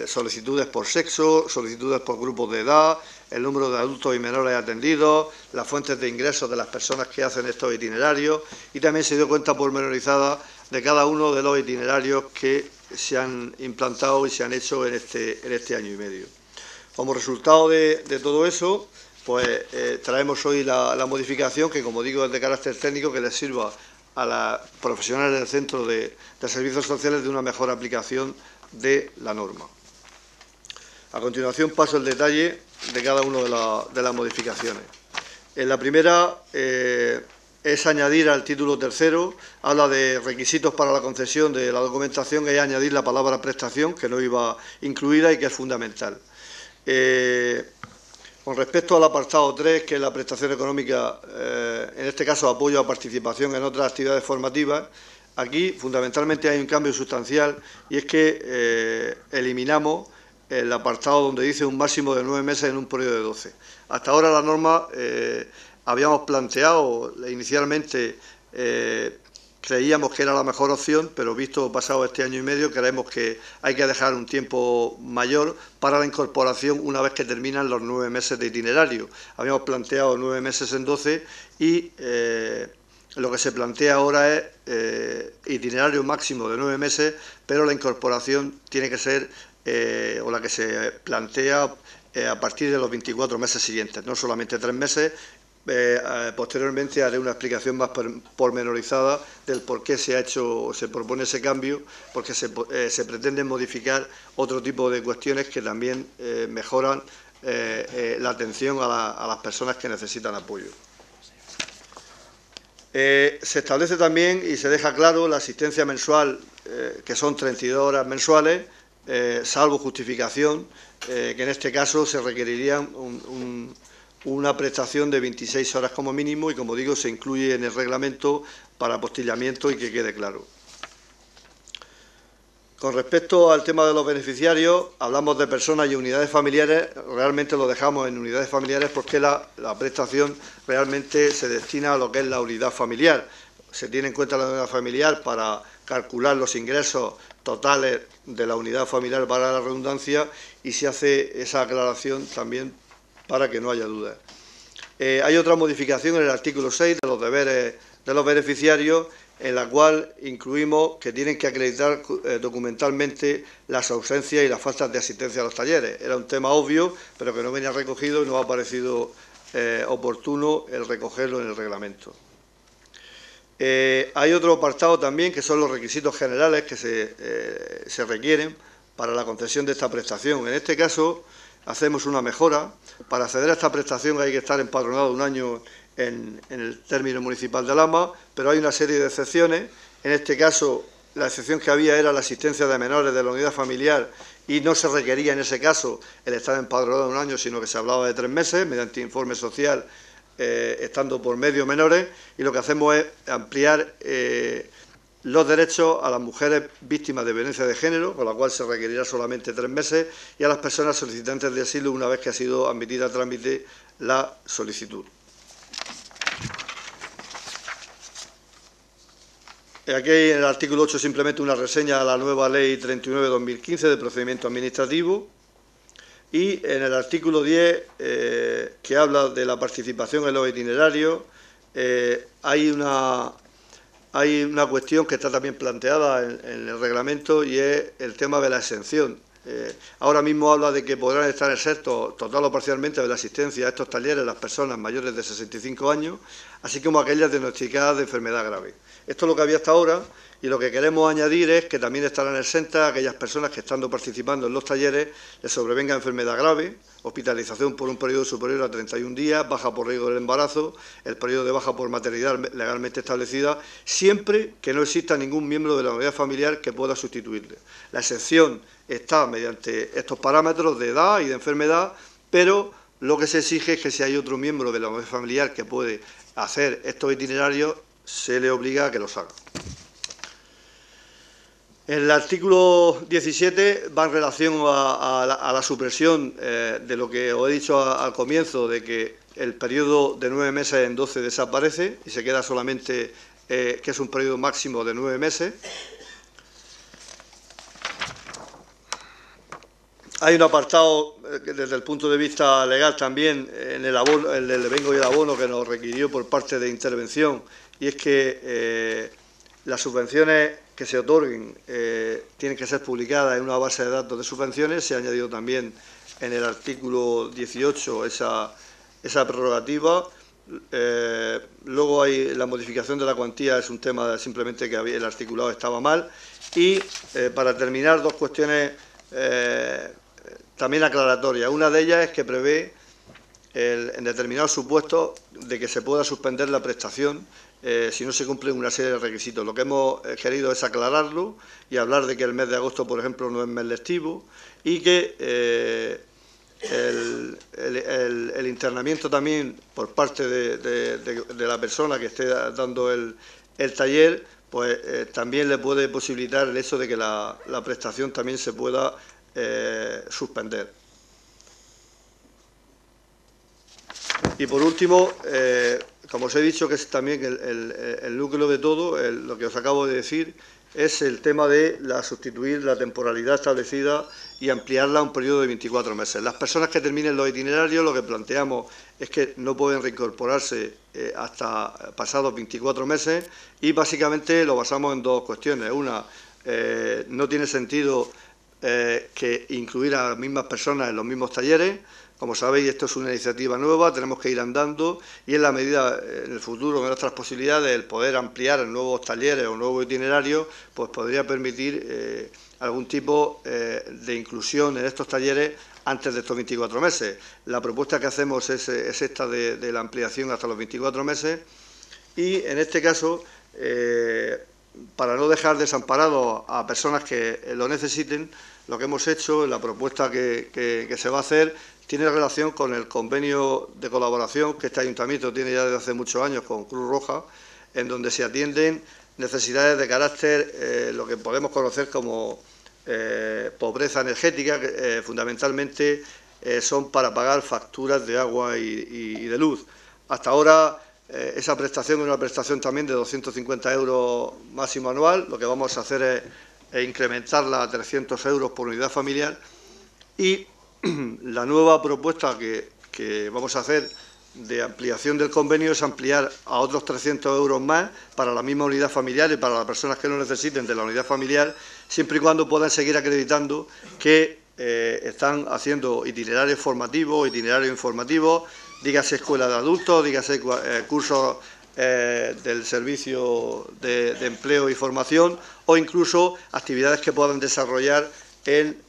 solicitudes por sexo, solicitudes por grupos de edad, el número de adultos y menores atendidos, las fuentes de ingresos de las personas que hacen estos itinerarios, y también se dio cuenta pormenorizada de cada uno de los itinerarios que se han implantado y se han hecho en este año y medio. Como resultado de todo eso, pues traemos hoy la modificación que, como digo, es de carácter técnico, que les sirva a las profesionales del Centro de Servicios Sociales de una mejor aplicación de la norma. A continuación paso el detalle de cada una de las modificaciones. En la primera es añadir al título tercero, habla de requisitos para la concesión de la documentación, es añadir la palabra prestación, que no iba incluida y que es fundamental. Con respecto al apartado 3, que es la prestación económica, en este caso apoyo a participación en otras actividades formativas, aquí fundamentalmente hay un cambio sustancial, y es que eliminamos el apartado donde dice un máximo de 9 meses en un periodo de 12. Hasta ahora la norma habíamos planteado inicialmente, creíamos que era la mejor opción, pero visto pasado este año y medio, creemos que hay que dejar un tiempo mayor para la incorporación una vez que terminan los 9 meses de itinerario. Habíamos planteado 9 meses en 12 y lo que se plantea ahora es itinerario máximo de 9 meses, pero la incorporación tiene que ser, o la que se plantea, a partir de los 24 meses siguientes, no solamente 3 meses. Posteriormente haré una explicación más pormenorizada del por qué se propone ese cambio, porque se pretende modificar otro tipo de cuestiones que también mejoran la atención a las personas que necesitan apoyo. Se establece también y se deja claro la asistencia mensual, que son 32 horas mensuales, salvo justificación, que en este caso se requeriría una prestación de 26 horas como mínimo, y, como digo, se incluye en el reglamento para apostillamiento y que quede claro. Con respecto al tema de los beneficiarios, hablamos de personas y unidades familiares. Realmente lo dejamos en unidades familiares porque la prestación realmente se destina a lo que es la unidad familiar. Se tiene en cuenta la unidad familiar para calcular los ingresos totales de la unidad familiar, para la redundancia, y se hace esa aclaración también para que no haya dudas. Hay otra modificación en el artículo 6 de los deberes de los beneficiarios, en la cual incluimos que tienen que acreditar documentalmente las ausencias y las faltas de asistencia a los talleres. Era un tema obvio, pero que no venía recogido y nos ha parecido oportuno el recogerlo en el reglamento. Hay otro apartado también, que son los requisitos generales que se requieren para la concesión de esta prestación. En este caso hacemos una mejora. Para acceder a esta prestación hay que estar empadronado un año en el término municipal de Alhama, pero hay una serie de excepciones. En este caso, la excepción que había era la asistencia de menores de la unidad familiar, y no se requería en ese caso el estar empadronado un año, sino que se hablaba de 3 meses, mediante informe social, estando por medio menores, y lo que hacemos es ampliar los derechos a las mujeres víctimas de violencia de género, con la cual se requerirá solamente 3 meses, y a las personas solicitantes de asilo una vez que ha sido admitida a trámite la solicitud. Aquí en el artículo 8 simplemente una reseña a la nueva Ley 39/2015 de procedimiento administrativo, y en el artículo 10, que habla de la participación en los itinerarios, hay una cuestión que está también planteada en el reglamento, y es el tema de la exención. Ahora mismo habla de que podrán estar exentos total o parcialmente de la asistencia a estos talleres las personas mayores de 65 años, así como aquellas diagnosticadas de enfermedad grave. Esto es lo que había hasta ahora, y lo que queremos añadir es que también estarán exentas aquellas personas que, estando participando en los talleres, les sobrevenga enfermedad grave, hospitalización por un periodo superior a 31 días, baja por riesgo del embarazo, el periodo de baja por maternidad legalmente establecida, siempre que no exista ningún miembro de la unidad familiar que pueda sustituirle. La excepción está mediante estos parámetros de edad y de enfermedad, pero lo que se exige es que si hay otro miembro de la unidad familiar que puede hacer estos itinerarios, se le obliga a que los haga. El artículo 17 va en relación a la supresión de lo que os he dicho al comienzo, de que el periodo de 9 meses en 12 desaparece y se queda solamente, que es un periodo máximo de 9 meses. Hay un apartado, desde el punto de vista legal también, en el abono, el del devengo y el abono, que nos requirió por parte de intervención, y es que las subvenciones que se otorguen tienen que ser publicadas en una base de datos de subvenciones. Se ha añadido también en el artículo 18 esa prerrogativa. Luego hay la modificación de la cuantía, es un tema simplemente que el articulado estaba mal. Y para terminar, dos cuestiones también aclaratorias. Una de ellas es que prevé en determinados supuestos de que se pueda suspender la prestación si no se cumplen una serie de requisitos. Lo que hemos querido es aclararlo y hablar de que el mes de agosto, por ejemplo, no es mes lectivo, y que el internamiento también por parte de la persona que esté dando el taller, pues también le puede posibilitar el hecho de que la prestación también se pueda suspender. Y por último, como os he dicho, que es también el núcleo de todo, lo que os acabo de decir, es el tema de sustituir la temporalidad establecida y ampliarla a un periodo de 24 meses. Las personas que terminen los itinerarios, lo que planteamos es que no pueden reincorporarse hasta pasados 24 meses, y básicamente lo basamos en dos cuestiones. Una, no tiene sentido que incluir a las mismas personas en los mismos talleres. Como sabéis, esto es una iniciativa nueva, tenemos que ir andando, y en la medida, en el futuro, de nuestras posibilidades, el poder ampliar en nuevos talleres o nuevos itinerarios, pues podría permitir algún tipo de inclusión en estos talleres antes de estos 24 meses. La propuesta que hacemos es esta de la ampliación hasta los 24 meses, y en este caso, para no dejar desamparados a personas que lo necesiten, lo que hemos hecho, la propuesta que se va a hacer, tiene relación con el convenio de colaboración que este ayuntamiento tiene ya desde hace muchos años con Cruz Roja, en donde se atienden necesidades de carácter, lo que podemos conocer como pobreza energética, que fundamentalmente son para pagar facturas de agua y de luz. Hasta ahora esa prestación es una prestación también de 250 euros máximo anual. Lo que vamos a hacer es incrementarla a 300 euros por unidad familiar, y la nueva propuesta que vamos a hacer de ampliación del convenio es ampliar a otros 300 euros más para la misma unidad familiar y para las personas que lo necesiten de la unidad familiar, siempre y cuando puedan seguir acreditando que están haciendo itinerarios formativos, itinerarios informativos, dígase escuela de adultos, dígase cursos del servicio de empleo y formación, o incluso actividades que puedan desarrollar en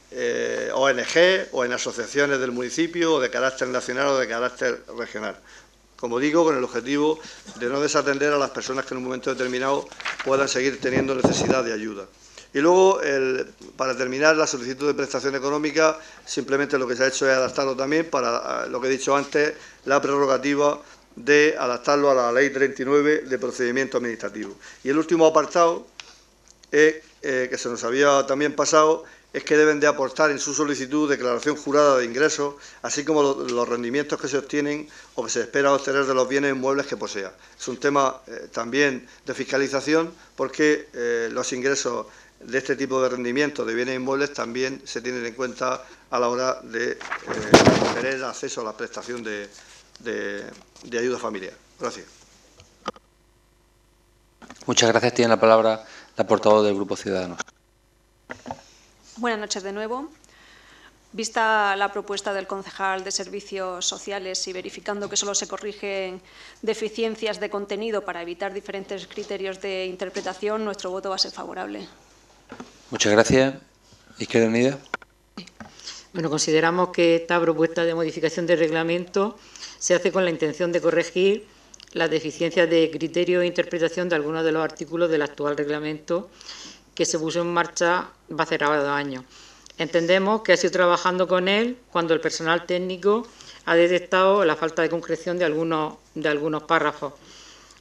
ONG o en asociaciones del municipio, o de carácter nacional o de carácter regional. Como digo, con el objetivo de no desatender a las personas que en un momento determinado puedan seguir teniendo necesidad de ayuda. Y luego, para terminar, la solicitud de prestación económica, simplemente lo que se ha hecho es adaptarlo también para lo que he dicho antes, la prerrogativa de adaptarlo a la Ley 39 de procedimiento administrativo. Y el último apartado, que se nos había también pasado, es que deben de aportar en su solicitud declaración jurada de ingresos, así como los rendimientos que se obtienen o que se espera obtener de los bienes inmuebles que posea. Es un tema también de fiscalización, porque los ingresos de este tipo de rendimientos de bienes inmuebles también se tienen en cuenta a la hora de tener acceso a la prestación de ayuda familiar. Gracias. Muchas gracias. Tiene la palabra la portavoz del Grupo Ciudadanos. Buenas noches de nuevo. Vista la propuesta del concejal de Servicios Sociales y verificando que solo se corrigen deficiencias de contenido para evitar diferentes criterios de interpretación, nuestro voto va a ser favorable. Muchas gracias. Izquierda Unida. Bueno, consideramos que esta propuesta de modificación del reglamento se hace con la intención de corregir las deficiencias de criterio e interpretación de algunos de los artículos del actual reglamento que se puso en marcha hace ahora 2 años. Entendemos que ha sido trabajando con él cuando el personal técnico ha detectado la falta de concreción de algunos párrafos.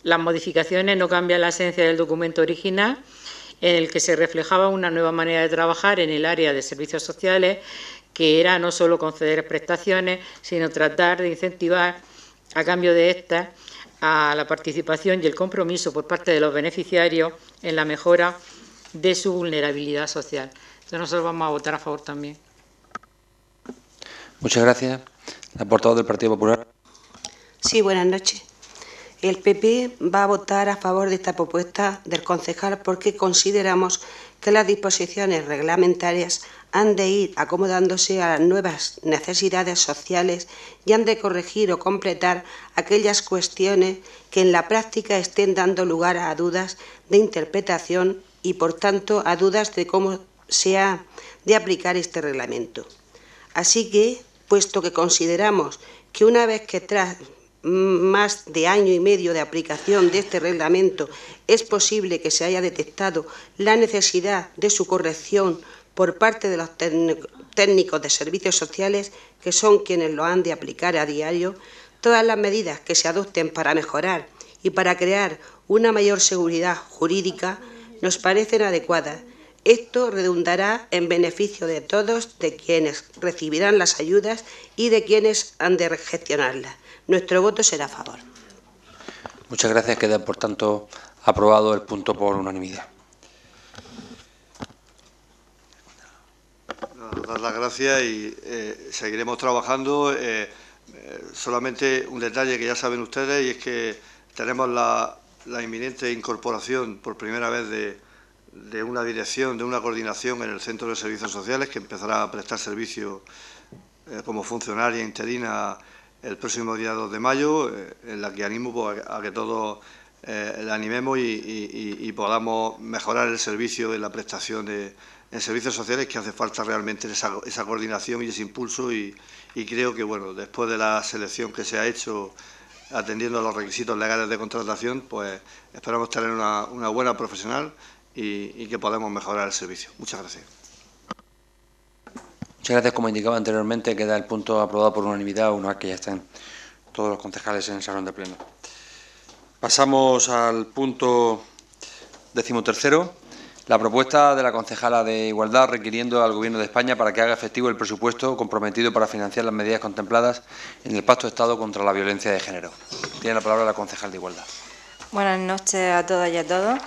Las modificaciones no cambian la esencia del documento original, en el que se reflejaba una nueva manera de trabajar en el área de servicios sociales, que era no solo conceder prestaciones, sino tratar de incentivar, a cambio de estas, a la participación y el compromiso por parte de los beneficiarios en la mejora de su vulnerabilidad social. Entonces nosotros vamos a votar a favor también. Muchas gracias. La portavoz del Partido Popular. Sí, buenas noches. El PP va a votar a favor de esta propuesta del concejal porque consideramos que las disposiciones reglamentarias han de ir acomodándose a las nuevas necesidades sociales y han de corregir o completar aquellas cuestiones que en la práctica estén dando lugar a dudas de interpretación y, por tanto, a dudas de cómo se ha de aplicar este reglamento. Así que, puesto que consideramos que una vez que tras más de año y medio de aplicación de este reglamento es posible que se haya detectado la necesidad de su corrección por parte de los técnicos de servicios sociales, que son quienes lo han de aplicar a diario, todas las medidas que se adopten para mejorar y para crear una mayor seguridad jurídica nos parecen adecuadas. Esto redundará en beneficio de todos, de quienes recibirán las ayudas y de quienes han de gestionarlas. Nuestro voto será a favor. Muchas gracias. Queda, por tanto, aprobado el punto por unanimidad. Dar las gracias y seguiremos trabajando. Solamente un detalle que ya saben ustedes, y es que tenemos la inminente incorporación por primera vez de una dirección, de una coordinación en el Centro de Servicios Sociales, que empezará a prestar servicio como funcionaria interina el próximo día 2 de mayo, en la que animo pues, a que todos la animemos y podamos mejorar el servicio de la prestación en servicios sociales, que hace falta realmente esa coordinación y ese impulso, y creo que, bueno, después de la selección que se ha hecho atendiendo a los requisitos legales de contratación, pues esperamos tener una buena profesional y que podamos mejorar el servicio. Muchas gracias. Muchas gracias. Como indicaba anteriormente, queda el punto aprobado por unanimidad, una vez que ya estén todos los concejales en el salón de pleno. Pasamos al punto 13º, la propuesta de la concejala de Igualdad requiriendo al Gobierno de España para que haga efectivo el presupuesto comprometido para financiar las medidas contempladas en el Pacto de Estado contra la Violencia de Género. Tiene la palabra la concejal de Igualdad. Buenas noches a todas y a todos.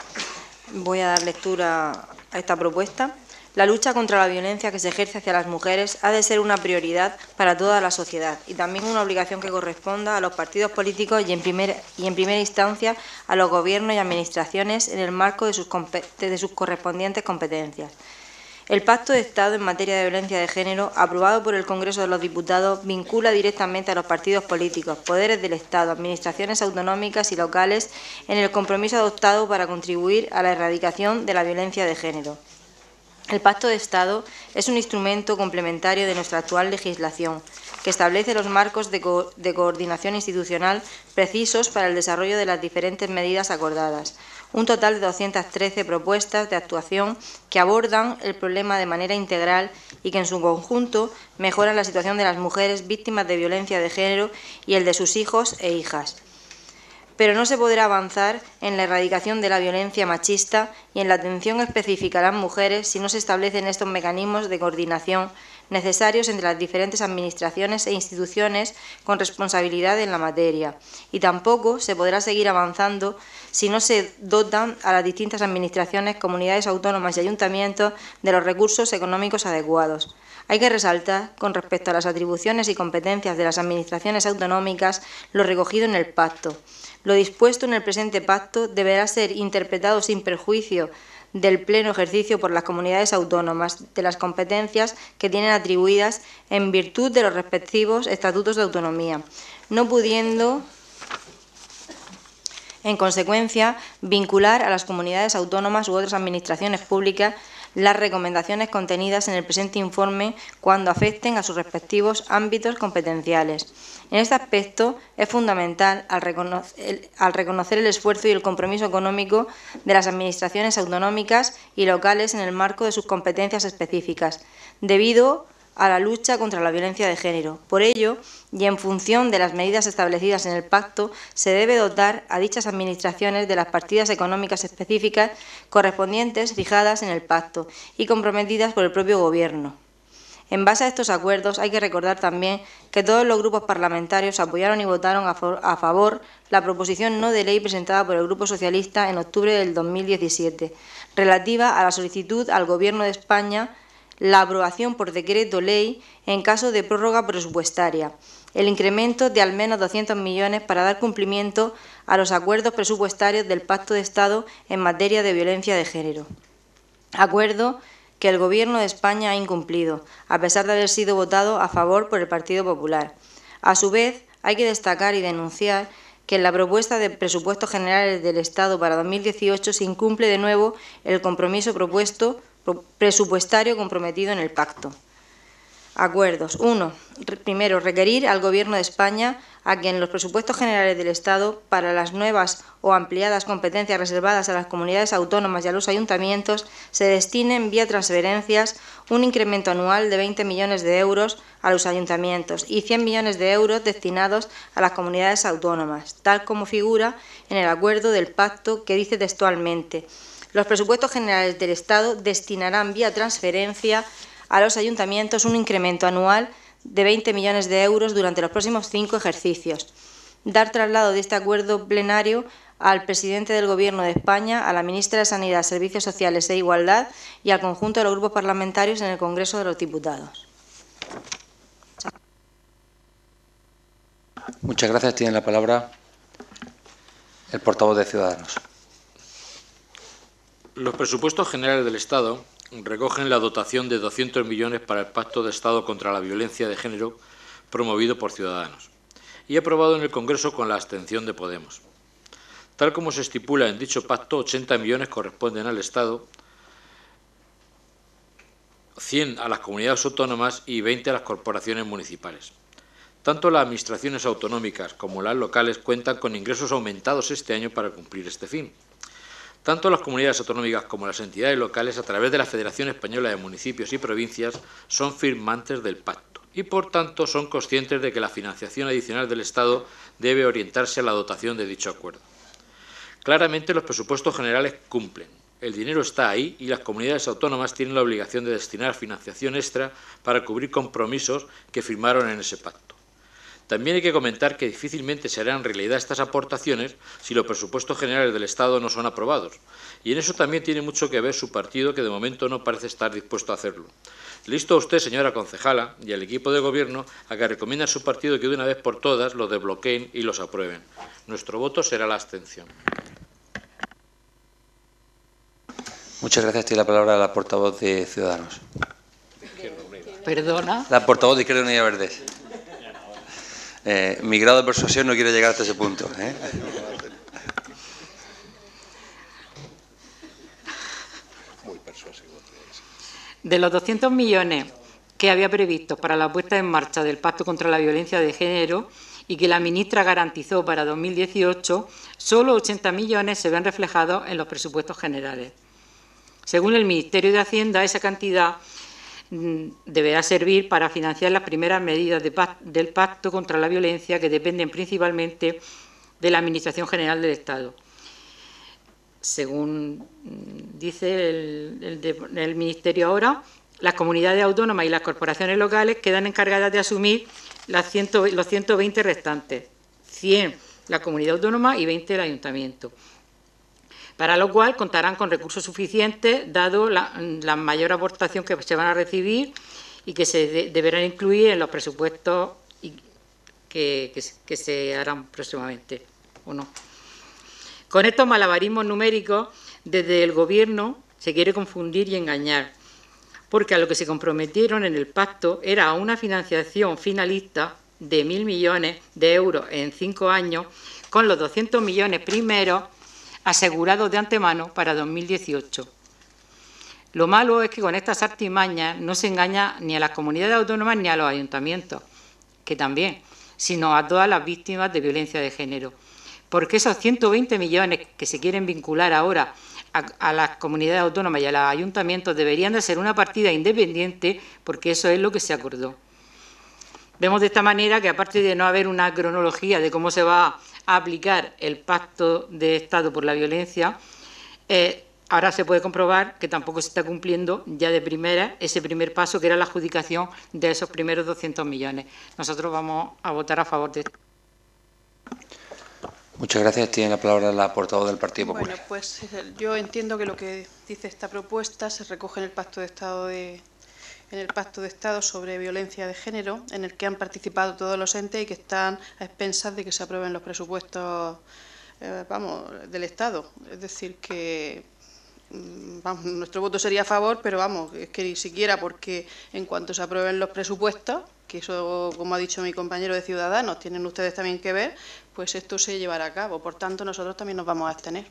Voy a dar lectura a esta propuesta. La lucha contra la violencia que se ejerce hacia las mujeres ha de ser una prioridad para toda la sociedad y también una obligación que corresponda a los partidos políticos y en primera instancia a los gobiernos y administraciones en el marco de sus correspondientes competencias. El Pacto de Estado en materia de violencia de género, aprobado por el Congreso de los Diputados, vincula directamente a los partidos políticos, poderes del Estado, administraciones autonómicas y locales en el compromiso adoptado para contribuir a la erradicación de la violencia de género. El Pacto de Estado es un instrumento complementario de nuestra actual legislación, que establece los marcos de coordinación institucional precisos para el desarrollo de las diferentes medidas acordadas. Un total de 213 propuestas de actuación que abordan el problema de manera integral y que en su conjunto mejoran la situación de las mujeres víctimas de violencia de género y el de sus hijos e hijas. Pero no se podrá avanzar en la erradicación de la violencia machista y en la atención específica a las mujeres si no se establecen estos mecanismos de coordinación necesarios entre las diferentes administraciones e instituciones con responsabilidad en la materia. Y tampoco se podrá seguir avanzando si no se dotan a las distintas administraciones, comunidades autónomas y ayuntamientos de los recursos económicos adecuados. Hay que resaltar, con respecto a las atribuciones y competencias de las administraciones autonómicas, lo recogido en el Pacto. Lo dispuesto en el presente Pacto deberá ser interpretado sin perjuicio del pleno ejercicio por las comunidades autónomas de las competencias que tienen atribuidas en virtud de los respectivos estatutos de autonomía, no pudiendo, en consecuencia, vincular a las comunidades autónomas u otras administraciones públicas las recomendaciones contenidas en el presente informe cuando afecten a sus respectivos ámbitos competenciales. En este aspecto es fundamental, al reconocer el esfuerzo y el compromiso económico de las administraciones autonómicas y locales en el marco de sus competencias específicas, debido a la lucha contra la violencia de género. Por ello, y en función de las medidas establecidas en el pacto, se debe dotar a dichas administraciones de las partidas económicas específicas correspondientes fijadas en el pacto y comprometidas por el propio Gobierno. En base a estos acuerdos, hay que recordar también que todos los grupos parlamentarios apoyaron y votaron a favor la proposición no de ley presentada por el Grupo Socialista en octubre del 2017, relativa a la solicitud al Gobierno de España la aprobación por decreto ley en caso de prórroga presupuestaria, el incremento de al menos 200 millones para dar cumplimiento a los acuerdos presupuestarios del Pacto de Estado en materia de violencia de género. Acuerdo que el Gobierno de España ha incumplido, a pesar de haber sido votado a favor por el Partido Popular. A su vez, hay que destacar y denunciar que en la propuesta de presupuestos generales del Estado para 2018 se incumple de nuevo el compromiso presupuestario comprometido en el pacto. Acuerdos. 1. Primero, requerir al Gobierno de España a que en los presupuestos generales del Estado, para las nuevas o ampliadas competencias reservadas a las comunidades autónomas y a los ayuntamientos, se destinen vía transferencias un incremento anual de 20 millones de euros a los ayuntamientos y 100 millones de euros destinados a las comunidades autónomas, tal como figura en el acuerdo del pacto, que dice textualmente: los presupuestos generales del Estado destinarán vía transferencia a los ayuntamientos un incremento anual de 20 millones de euros durante los próximos 5 ejercicios. Dar traslado de este acuerdo plenario al presidente del Gobierno de España, a la ministra de Sanidad, Servicios Sociales e Igualdad y al conjunto de los grupos parlamentarios en el Congreso de los Diputados. Muchas gracias. Tiene la palabra el portavoz de Ciudadanos. Los presupuestos generales del Estado recogen la dotación de 200 millones para el Pacto de Estado contra la Violencia de Género promovido por Ciudadanos y aprobado en el Congreso con la abstención de Podemos. Tal como se estipula en dicho pacto, 80 millones corresponden al Estado, 100 a las comunidades autónomas y 20 a las corporaciones municipales. Tanto las administraciones autonómicas como las locales cuentan con ingresos aumentados este año para cumplir este fin. Tanto las comunidades autonómicas como las entidades locales, a través de la Federación Española de Municipios y Provincias, son firmantes del pacto y, por tanto, son conscientes de que la financiación adicional del Estado debe orientarse a la dotación de dicho acuerdo. Claramente, los presupuestos generales cumplen. El dinero está ahí y las comunidades autónomas tienen la obligación de destinar financiación extra para cubrir compromisos que firmaron en ese pacto. También hay que comentar que difícilmente se harán realidad estas aportaciones si los presupuestos generales del Estado no son aprobados. Y en eso también tiene mucho que ver su partido, que de momento no parece estar dispuesto a hacerlo. Le insto a usted, señora concejala, y al equipo de Gobierno a que recomienden a su partido que de una vez por todas los desbloqueen y los aprueben. Nuestro voto será la abstención. Muchas gracias. Tiene la palabra la portavoz de Ciudadanos. Perdona. La portavoz de Izquierda Unida y Verdes. Mi grado de persuasión no quiere llegar hasta ese punto. Muy persuasivo. De los 200 millones que había previsto para la puesta en marcha del Pacto contra la Violencia de Género y que la ministra garantizó para 2018, solo 80 millones se ven reflejados en los presupuestos generales. Según el Ministerio de Hacienda, esa cantidad deberá servir para financiar las primeras medidas del Pacto contra la Violencia, que dependen principalmente de la Administración General del Estado. Según dice el Ministerio ahora, las comunidades autónomas y las corporaciones locales quedan encargadas de asumir los 120 restantes, 100 la comunidad autónoma y 20 el ayuntamiento, para lo cual contarán con recursos suficientes, dado la mayor aportación que se van a recibir y que se deberán incluir en los presupuestos que se harán próximamente, ¿o no? Con estos malabarismos numéricos, desde el Gobierno se quiere confundir y engañar, porque a lo que se comprometieron en el pacto era a una financiación finalista de 1.000 millones de euros en 5 años, con los 200 millones primeros asegurados de antemano para 2018. Lo malo es que con estas artimañas no se engaña ni a las comunidades autónomas ni a los ayuntamientos, que también, sino a todas las víctimas de violencia de género. Porque esos 120 millones que se quieren vincular ahora a las comunidades autónomas y a los ayuntamientos deberían de ser una partida independiente, porque eso es lo que se acordó. Vemos de esta manera que, aparte de no haber una cronología de cómo se va a aplicar el Pacto de Estado por la Violencia, ahora se puede comprobar que tampoco se está cumpliendo ya de primera ese primer paso, que era la adjudicación de esos primeros 200 millones. Nosotros vamos a votar a favor de esto. Muchas gracias. Tiene la palabra la portavoz del Partido Popular. Bueno, pues yo entiendo que lo que dice esta propuesta se recoge en el Pacto de Estado sobre violencia de género, en el que han participado todos los entes y que están a expensas de que se aprueben los presupuestos del Estado. Es decir, que nuestro voto sería a favor, pero es que ni siquiera, porque en cuanto se aprueben los presupuestos, que eso, como ha dicho mi compañero de Ciudadanos, tienen ustedes también que ver, pues esto se llevará a cabo. Por tanto, nosotros también nos vamos a abstener.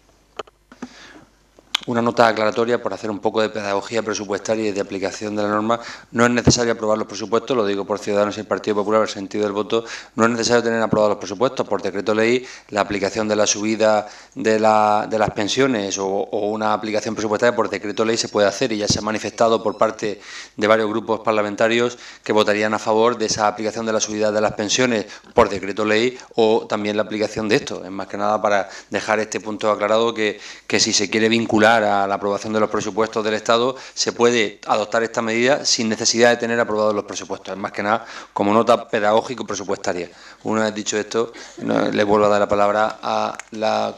Una nota aclaratoria por hacer un poco de pedagogía presupuestaria y de aplicación de la norma. No es necesario aprobar los presupuestos, lo digo por Ciudadanos y el Partido Popular, en el sentido del voto. No es necesario tener aprobados los presupuestos. Por decreto ley, la aplicación de la subida de las pensiones o una aplicación presupuestaria por decreto ley se puede hacer, y ya se ha manifestado por parte de varios grupos parlamentarios que votarían a favor de esa aplicación de la subida de las pensiones por decreto ley, o también la aplicación de esto. Es más que nada para dejar este punto aclarado, que si se quiere vincular a la aprobación de los presupuestos del Estado, se puede adoptar esta medida sin necesidad de tener aprobados los presupuestos. Es más que nada como nota pedagógico-presupuestaria. Una vez dicho esto, le vuelvo a dar la palabra a la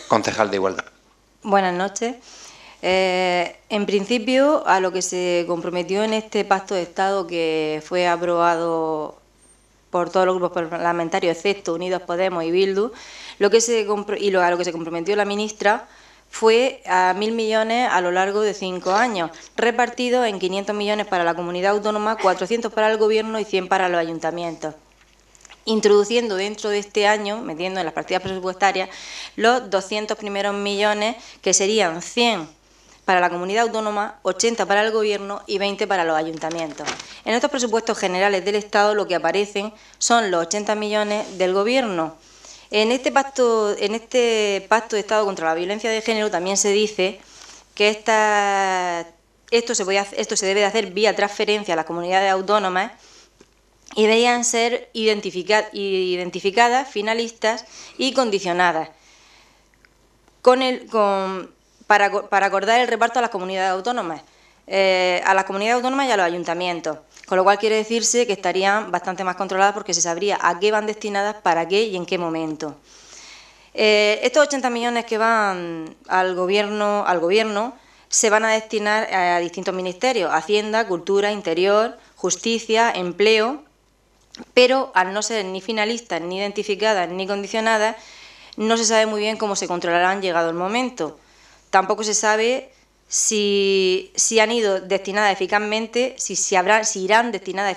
concejal de Igualdad. Buenas noches. En principio, a lo que se comprometió en este Pacto de Estado, que fue aprobado por todos los grupos parlamentarios, excepto Unidos Podemos y Bildu, a lo que se comprometió la ministra fue a 1.000 millones a lo largo de 5 años, repartidos en 500 millones para la comunidad autónoma, 400 para el Gobierno y 100 para los ayuntamientos, introduciendo dentro de este año, metiendo en las partidas presupuestarias, los 200 primeros millones, que serían 100 para la comunidad autónoma, 80 para el Gobierno y 20 para los ayuntamientos. En estos presupuestos generales del Estado lo que aparecen son los 80 millones del Gobierno. En este pacto de Estado contra la violencia de género también se dice que esto se debe de hacer vía transferencia a las comunidades autónomas y deberían ser identificadas, finalistas y condicionadas para acordar el reparto a las comunidades autónomas, y a los ayuntamientos. Con lo cual quiere decirse que estarían bastante más controladas, porque se sabría a qué van destinadas, para qué y en qué momento. Estos 80 millones que van al gobierno se van a destinar a distintos ministerios: Hacienda, Cultura, Interior, Justicia, Empleo, pero al no ser ni finalistas, ni identificadas, ni condicionadas, no se sabe muy bien cómo se controlarán llegado el momento. Tampoco se sabe si han ido destinadas eficazmente, si irán destinadas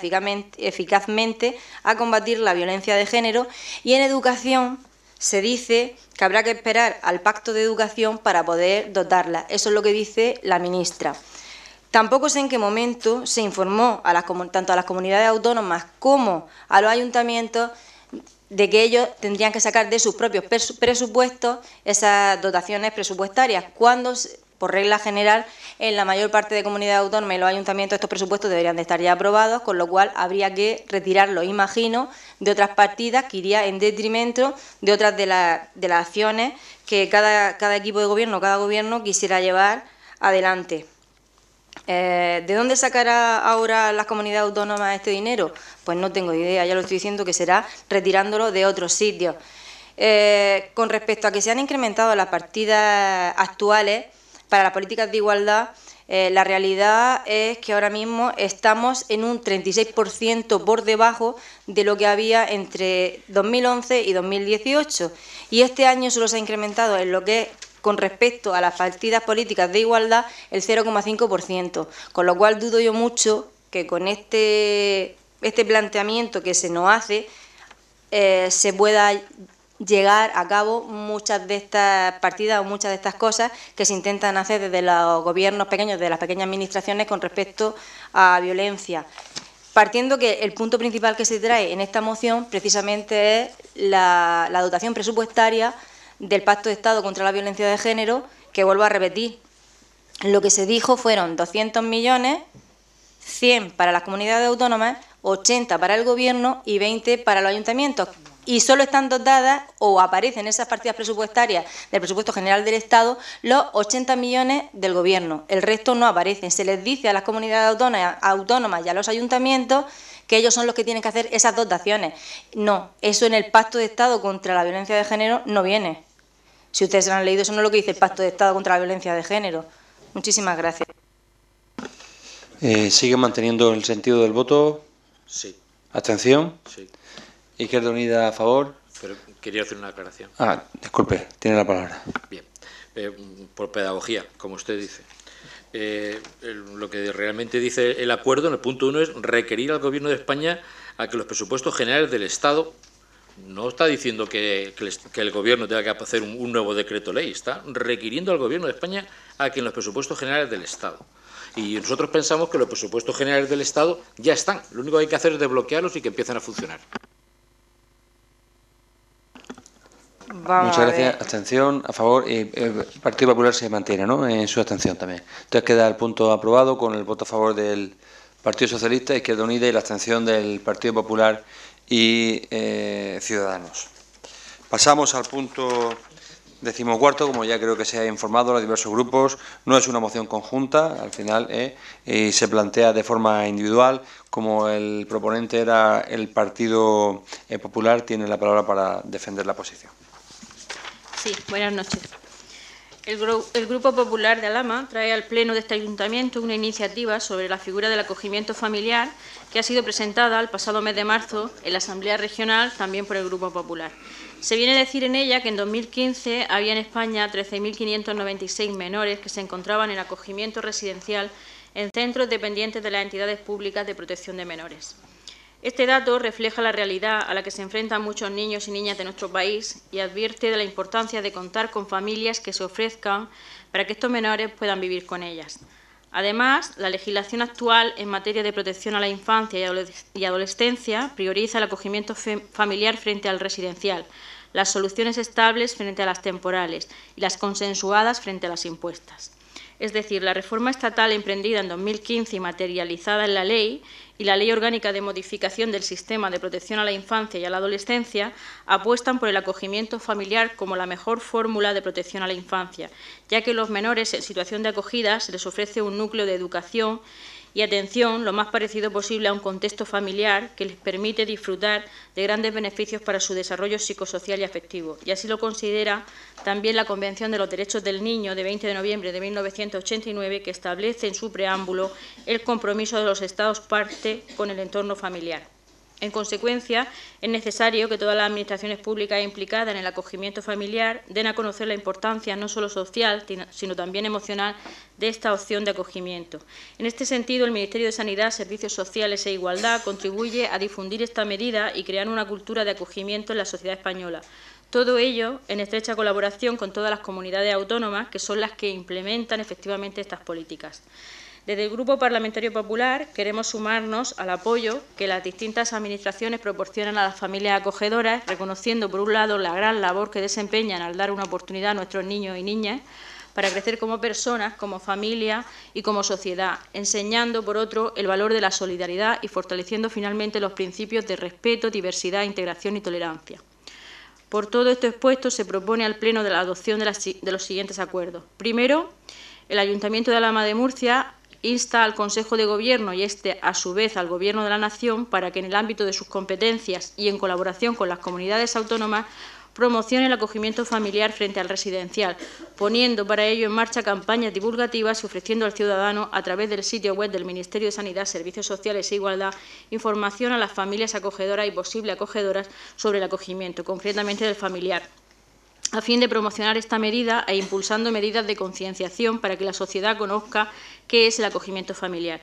eficazmente a combatir la violencia de género. Y en educación se dice que habrá que esperar al Pacto de Educación para poder dotarla. Eso es lo que dice la ministra. Tampoco sé en qué momento se informó tanto a las comunidades autónomas como a los ayuntamientos de que ellos tendrían que sacar de sus propios presupuestos esas dotaciones presupuestarias, cuando, por regla general, en la mayor parte de comunidades autónomas y los ayuntamientos estos presupuestos deberían de estar ya aprobados, con lo cual habría que retirarlos, imagino, de otras partidas, que iría en detrimento de otras de las acciones que cada equipo de gobierno, cada gobierno quisiera llevar adelante. ¿De dónde sacará ahora las comunidades autónomas este dinero? Pues no tengo idea, ya lo estoy diciendo, que será retirándolo de otros sitios. Con respecto a que se han incrementado las partidas actuales para las políticas de igualdad, la realidad es que ahora mismo estamos en un 36% por debajo de lo que había entre 2011 y 2018. Y este año solo se ha incrementado en lo que es con respecto a las partidas políticas de igualdad el 0,5%, con lo cual dudo yo mucho que con este planteamiento que se nos hace se pueda llegar a cabo muchas de estas partidas o muchas de estas cosas que se intentan hacer desde los gobiernos pequeños, de las pequeñas administraciones, con respecto a violencia. Partiendo que el punto principal que se trae en esta moción precisamente es la dotación presupuestaria del Pacto de Estado contra la Violencia de Género, que vuelvo a repetir, lo que se dijo fueron 200 millones, 100 para las comunidades autónomas, 80 para el Gobierno y 20 para los ayuntamientos. Y solo están dotadas o aparecen en esas partidas presupuestarias del presupuesto general del Estado los 80 millones del Gobierno. El resto no aparecen. Se les dice a las comunidades autónomas y a los ayuntamientos que ellos son los que tienen que hacer esas dotaciones. No, eso en el Pacto de Estado contra la Violencia de Género no viene. Si ustedes se lo han leído, eso no es lo que dice el Pacto de Estado contra la Violencia de Género. Muchísimas gracias. ¿Sigue manteniendo el sentido del voto? Sí. ¿Abstención? Sí. ¿Izquierda Unida a favor? Pero quería hacer una aclaración. Disculpe, tiene la palabra. Bien. Por pedagogía, como usted dice. Lo que realmente dice el acuerdo en el punto 1 es requerir al Gobierno de España a que los presupuestos generales del Estado, no está diciendo que el Gobierno tenga que hacer un nuevo decreto ley, está requiriendo al Gobierno de España a que en los presupuestos generales del Estado. Y nosotros pensamos que los presupuestos generales del Estado ya están. Lo único que hay que hacer es desbloquearlos y que empiecen a funcionar. Muchas gracias. Abstención, a favor. Y el Partido Popular se mantiene, ¿no?, en su abstención también. Entonces queda el punto aprobado con el voto a favor del Partido Socialista, Izquierda Unida y la abstención del Partido Popular y Ciudadanos. Pasamos al punto 14º, como ya creo que se ha informado a los diversos grupos. No es una moción conjunta, al final, y se plantea de forma individual. Como el proponente era el Partido Popular, tiene la palabra para defender la posición. Sí, buenas noches. El Grupo Popular de Alhama trae al Pleno de este Ayuntamiento una iniciativa sobre la figura del acogimiento familiar que ha sido presentada el pasado mes de marzo en la Asamblea Regional, también por el Grupo Popular. Se viene a decir en ella que en 2015 había en España 13.596 menores que se encontraban en acogimiento residencial en centros dependientes de las entidades públicas de protección de menores. Este dato refleja la realidad a la que se enfrentan muchos niños y niñas de nuestro país y advierte de la importancia de contar con familias que se ofrezcan para que estos menores puedan vivir con ellas. Además, la legislación actual en materia de protección a la infancia y adolescencia prioriza el acogimiento familiar frente al residencial, las soluciones estables frente a las temporales y las consensuadas frente a las impuestas. Es decir, la reforma estatal emprendida en 2015 y materializada en la ley y la Ley Orgánica de Modificación del Sistema de Protección a la Infancia y a la Adolescencia apuestan por el acogimiento familiar como la mejor fórmula de protección a la infancia, ya que a los menores en situación de acogida se les ofrece un núcleo de educación y atención lo más parecido posible a un contexto familiar que les permite disfrutar de grandes beneficios para su desarrollo psicosocial y afectivo. Y así lo considera también la Convención de los Derechos del Niño de 20 de noviembre de 1989, que establece en su preámbulo el compromiso de los Estados parte con el entorno familiar. En consecuencia, es necesario que todas las administraciones públicas implicadas en el acogimiento familiar den a conocer la importancia no solo social, sino también emocional de esta opción de acogimiento. En este sentido, el Ministerio de Sanidad, Servicios Sociales e Igualdad contribuye a difundir esta medida y crear una cultura de acogimiento en la sociedad española. Todo ello en estrecha colaboración con todas las comunidades autónomas, que son las que implementan efectivamente estas políticas. Desde el Grupo Parlamentario Popular queremos sumarnos al apoyo que las distintas administraciones proporcionan a las familias acogedoras, reconociendo, por un lado, la gran labor que desempeñan al dar una oportunidad a nuestros niños y niñas para crecer como personas, como familia y como sociedad, enseñando, por otro, el valor de la solidaridad y fortaleciendo finalmente los principios de respeto, diversidad, integración y tolerancia. Por todo esto expuesto, se propone al Pleno de la adopción de los siguientes acuerdos. Primero, el Ayuntamiento de Alhama de Murcia insta al Consejo de Gobierno y a su vez al Gobierno de la Nación para que en el ámbito de sus competencias y en colaboración con las comunidades autónomas promocione el acogimiento familiar frente al residencial, poniendo para ello en marcha campañas divulgativas y ofreciendo al ciudadano, a través del sitio web del Ministerio de Sanidad, Servicios Sociales e Igualdad, información a las familias acogedoras y posibles acogedoras sobre el acogimiento, concretamente del familiar, a fin de promocionar esta medida e impulsando medidas de concienciación para que la sociedad conozca qué es el acogimiento familiar.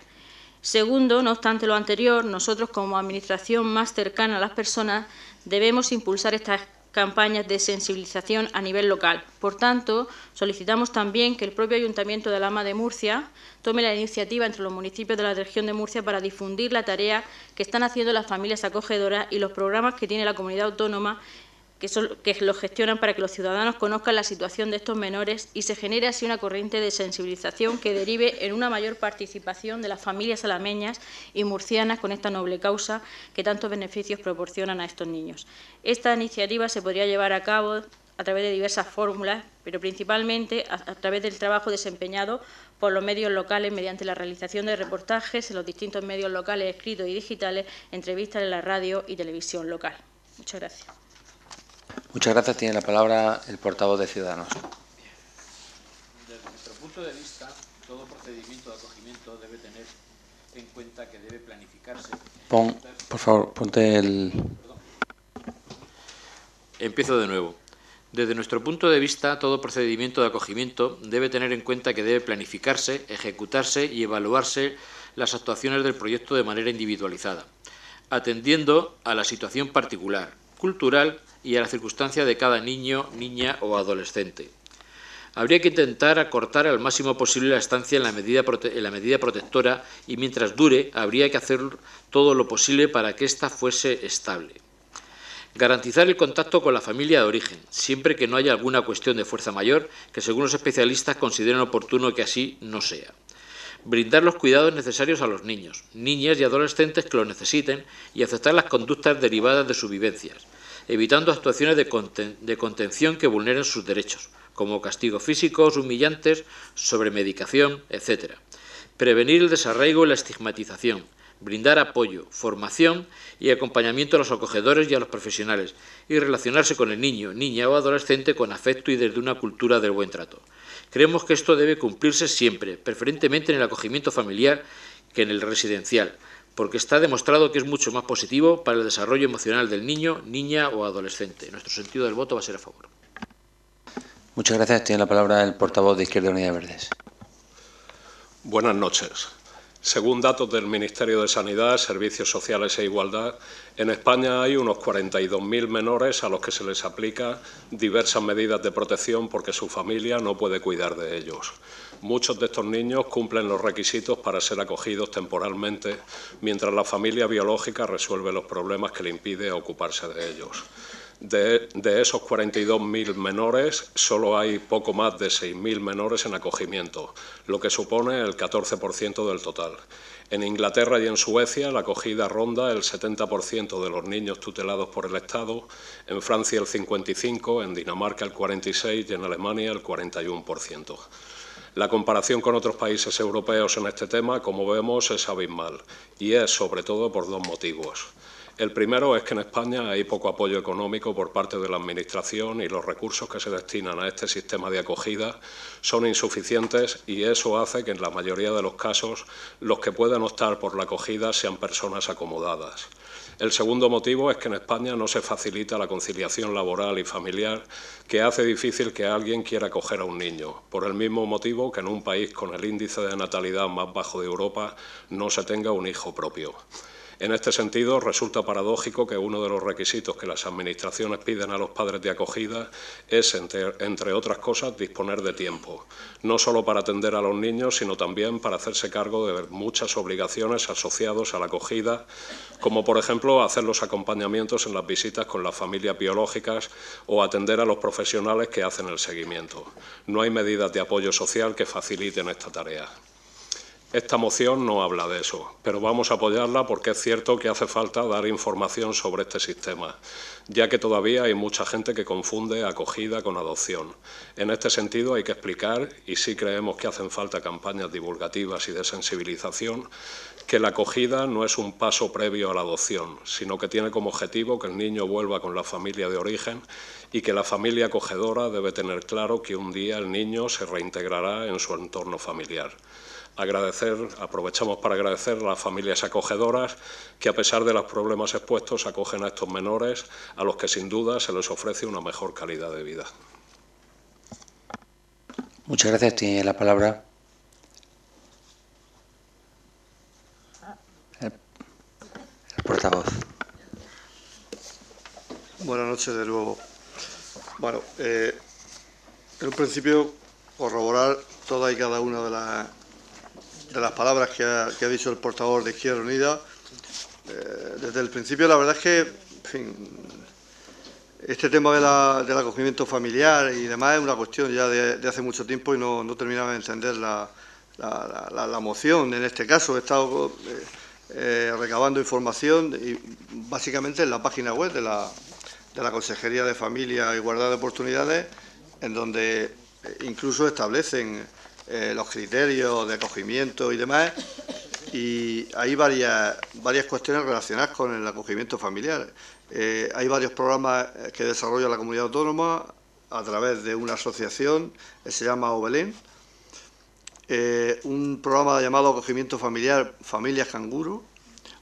Segundo, no obstante lo anterior, nosotros como administración más cercana a las personas debemos impulsar estas campañas de sensibilización a nivel local. Por tanto, solicitamos también que el propio Ayuntamiento de Alhama de Murcia tome la iniciativa entre los municipios de la región de Murcia para difundir la tarea que están haciendo las familias acogedoras y los programas que tiene la comunidad autónoma que lo gestionan para que los ciudadanos conozcan la situación de estos menores y se genere así una corriente de sensibilización que derive en una mayor participación de las familias alameñas y murcianas con esta noble causa que tantos beneficios proporcionan a estos niños. Esta iniciativa se podría llevar a cabo a través de diversas fórmulas, pero principalmente a través del trabajo desempeñado por los medios locales mediante la realización de reportajes en los distintos medios locales escritos y digitales, entrevistas en la radio y televisión local. Muchas gracias. Muchas gracias. Tiene la palabra el portavoz de Ciudadanos. Desde nuestro punto de vista, todo procedimiento de acogimiento debe tener en cuenta que debe planificarse. Por favor, ponte el... Empiezo de nuevo. Desde nuestro punto de vista, todo procedimiento de acogimiento debe tener en cuenta que debe planificarse, ejecutarse y evaluarse las actuaciones del proyecto de manera individualizada, atendiendo a la situación particular, cultural y a la circunstancia de cada niño, niña o adolescente. Habría que intentar acortar al máximo posible la estancia en la medida protectora y mientras dure habría que hacer todo lo posible para que ésta fuese estable. Garantizar el contacto con la familia de origen, siempre que no haya alguna cuestión de fuerza mayor que según los especialistas consideren oportuno que así no sea. Brindar los cuidados necesarios a los niños, niñas y adolescentes que lo necesiten y aceptar las conductas derivadas de sus vivencias, evitando actuaciones de contención que vulneren sus derechos, como castigos físicos, humillantes, sobremedicación, etc. Prevenir el desarraigo y la estigmatización, brindar apoyo, formación y acompañamiento a los acogedores y a los profesionales y relacionarse con el niño, niña o adolescente con afecto y desde una cultura del buen trato. Creemos que esto debe cumplirse siempre, preferentemente en el acogimiento familiar que en el residencial, porque está demostrado que es mucho más positivo para el desarrollo emocional del niño, niña o adolescente. Nuestro sentido del voto va a ser a favor. Muchas gracias. Tiene la palabra el portavoz de Izquierda Unida Verdes. Buenas noches. Según datos del Ministerio de Sanidad, Servicios Sociales e Igualdad, en España hay unos 42.000 menores a los que se les aplica diversas medidas de protección porque su familia no puede cuidar de ellos. Muchos de estos niños cumplen los requisitos para ser acogidos temporalmente, mientras la familia biológica resuelve los problemas que le impide ocuparse de ellos. De esos 42.000 menores, solo hay poco más de 6.000 menores en acogimiento, lo que supone el 14% del total. En Inglaterra y en Suecia la acogida ronda el 70% de los niños tutelados por el Estado, en Francia el 55%, en Dinamarca el 46% y en Alemania el 41%. La comparación con otros países europeos en este tema, como vemos, es abismal y es sobre todo por dos motivos. El primero es que en España hay poco apoyo económico por parte de la Administración y los recursos que se destinan a este sistema de acogida son insuficientes y eso hace que en la mayoría de los casos los que puedan optar por la acogida sean personas acomodadas. El segundo motivo es que en España no se facilita la conciliación laboral y familiar, que hace difícil que alguien quiera acoger a un niño, por el mismo motivo que en un país con el índice de natalidad más bajo de Europa no se tenga un hijo propio. En este sentido, resulta paradójico que uno de los requisitos que las administraciones piden a los padres de acogida es, entre otras cosas, disponer de tiempo, no solo para atender a los niños, sino también para hacerse cargo de muchas obligaciones asociadas a la acogida, como por ejemplo hacer los acompañamientos en las visitas con las familias biológicas o atender a los profesionales que hacen el seguimiento. No hay medidas de apoyo social que faciliten esta tarea. Esta moción no habla de eso, pero vamos a apoyarla porque es cierto que hace falta dar información sobre este sistema, ya que todavía hay mucha gente que confunde acogida con adopción. En este sentido hay que explicar, y sí creemos que hacen falta campañas divulgativas y de sensibilización, que la acogida no es un paso previo a la adopción, sino que tiene como objetivo que el niño vuelva con la familia de origen y que la familia acogedora debe tener claro que un día el niño se reintegrará en su entorno familiar. Aprovechamos para agradecer a las familias acogedoras que, a pesar de los problemas expuestos, acogen a estos menores a los que sin duda se les ofrece una mejor calidad de vida. Muchas gracias. Tiene la palabra el portavoz. Buenas noches de nuevo. Bueno, en un principio corroborar todas y cada una de las palabras que ha dicho el portavoz de Izquierda Unida. Desde el principio la verdad es que, en fin, Este tema del acogimiento familiar y demás es una cuestión ya de hace mucho tiempo y no terminaba de entender la moción. En este caso he estado recabando información y básicamente en la página web de la Consejería de Familia e Igualdad de Oportunidades, en donde incluso establecen los criterios de acogimiento y demás, y hay varias cuestiones relacionadas con el acogimiento familiar. Hay varios programas que desarrolla la Comunidad Autónoma a través de una asociación que se llama Obelén, un programa llamado Acogimiento Familiar Familias Canguro,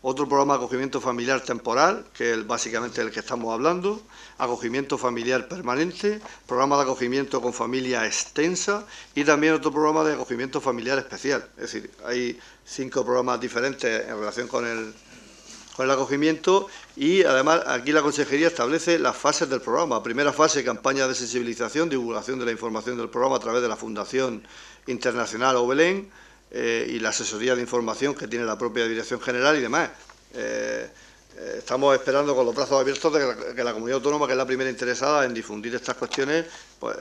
otro programa de acogimiento familiar temporal, que es básicamente el que estamos hablando, acogimiento familiar permanente, programa de acogimiento con familia extensa y también otro programa de acogimiento familiar especial. Es decir, hay 5 programas diferentes en relación con el acogimiento, y además aquí la Consejería establece las fases del programa. Primera fase, campaña de sensibilización, divulgación de la información del programa a través de la Fundación Internacional Obelén, y la asesoría de información que tiene la propia Dirección General y demás. Estamos esperando con los brazos abiertos de que la Comunidad Autónoma, que es la primera interesada en difundir estas cuestiones, pues,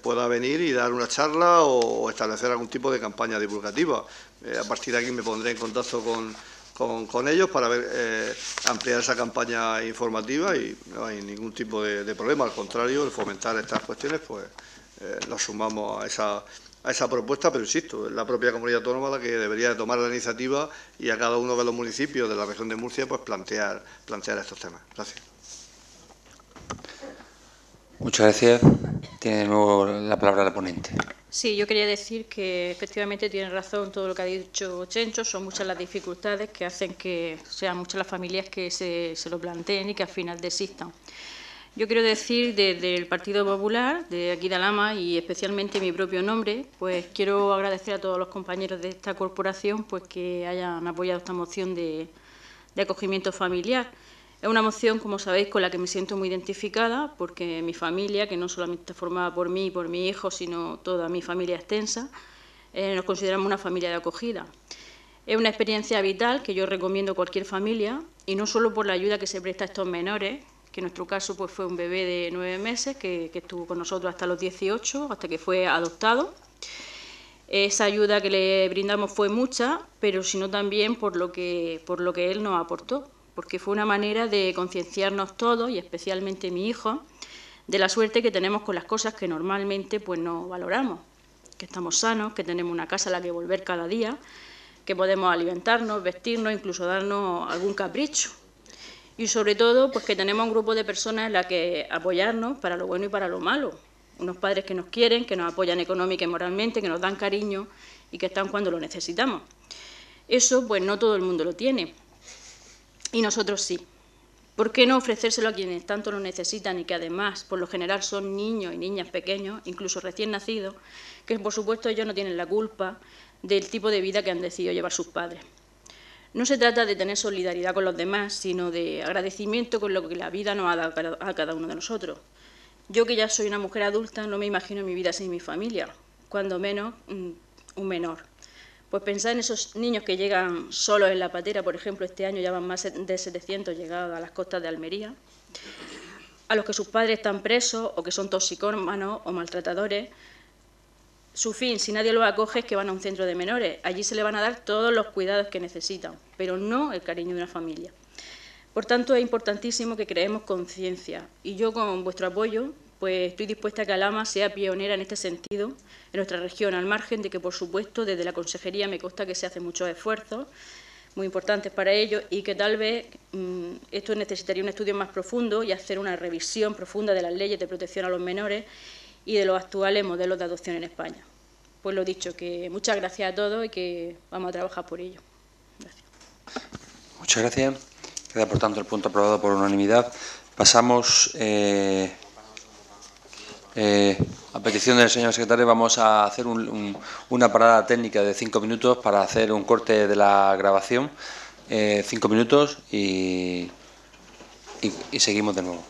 pueda venir y dar una charla o establecer algún tipo de campaña divulgativa. A partir de aquí me pondré en contacto con ellos para ver, ampliar esa campaña informativa, y no hay ningún tipo de problema. Al contrario, el fomentar estas cuestiones, pues nos sumamos a esa propuesta, pero insisto, es la propia Comunidad Autónoma la que debería de tomar la iniciativa y a cada uno de los municipios de la región de Murcia pues plantear estos temas. Gracias. Muchas gracias. Tiene de nuevo la palabra la ponente. Sí, yo quería decir que efectivamente tiene razón todo lo que ha dicho Chencho. Son muchas las dificultades que hacen que sean muchas las familias que se lo planteen y que al final desistan. Yo quiero decir desde el Partido Popular, de aquí de Alhama, y especialmente mi propio nombre, pues quiero agradecer a todos los compañeros de esta corporación pues que hayan apoyado esta moción de acogimiento familiar. Es una moción, como sabéis, con la que me siento muy identificada, porque mi familia, que no solamente está formada por mí y por mi hijo, sino toda mi familia extensa, nos consideramos una familia de acogida. Es una experiencia vital que yo recomiendo a cualquier familia, y no solo por la ayuda que se presta a estos menores, que en nuestro caso pues fue un bebé de 9 meses que estuvo con nosotros hasta los 18, hasta que fue adoptado. Esa ayuda que le brindamos fue mucha, pero sino también por lo que él nos aportó, porque fue una manera de concienciarnos todos, y especialmente mi hijo, de la suerte que tenemos con las cosas que normalmente pues no valoramos, que estamos sanos, que tenemos una casa a la que volver cada día, que podemos alimentarnos, vestirnos, incluso darnos algún capricho. Y sobre todo, pues que tenemos un grupo de personas en la que apoyarnos para lo bueno y para lo malo. Unos padres que nos quieren, que nos apoyan económica y moralmente, que nos dan cariño y que están cuando lo necesitamos. Eso, pues no todo el mundo lo tiene. Y nosotros sí. ¿Por qué no ofrecérselo a quienes tanto lo necesitan y que además, por lo general, son niños y niñas pequeños, incluso recién nacidos, que por supuesto ellos no tienen la culpa del tipo de vida que han decidido llevar sus padres? No se trata de tener solidaridad con los demás, sino de agradecimiento con lo que la vida nos ha dado a cada uno de nosotros. Yo, que ya soy una mujer adulta, no me imagino mi vida sin mi familia, cuando menos un menor. Pues pensar en esos niños que llegan solos en la patera, por ejemplo, este año ya van más de 700 llegados a las costas de Almería, a los que sus padres están presos o que son toxicómanos o maltratadores. Su fin, si nadie los acoge, es que van a un centro de menores. Allí se le van a dar todos los cuidados que necesitan, pero no el cariño de una familia. Por tanto, es importantísimo que creemos conciencia. Y yo, con vuestro apoyo, pues estoy dispuesta a que Alhama sea pionera en este sentido en nuestra región, al margen de que, por supuesto, desde la Consejería me consta que se hacen muchos esfuerzos muy importantes para ello, y que tal vez esto necesitaría un estudio más profundo y hacer una revisión profunda de las leyes de protección a los menores y de los actuales modelos de adopción en España. Pues lo dicho, que muchas gracias a todos y que vamos a trabajar por ello. Gracias. Muchas gracias. Queda, por tanto, el punto aprobado por unanimidad. Pasamos, a petición del señor secretario, vamos a hacer una parada técnica de 5 minutos para hacer un corte de la grabación. 5 minutos y seguimos de nuevo.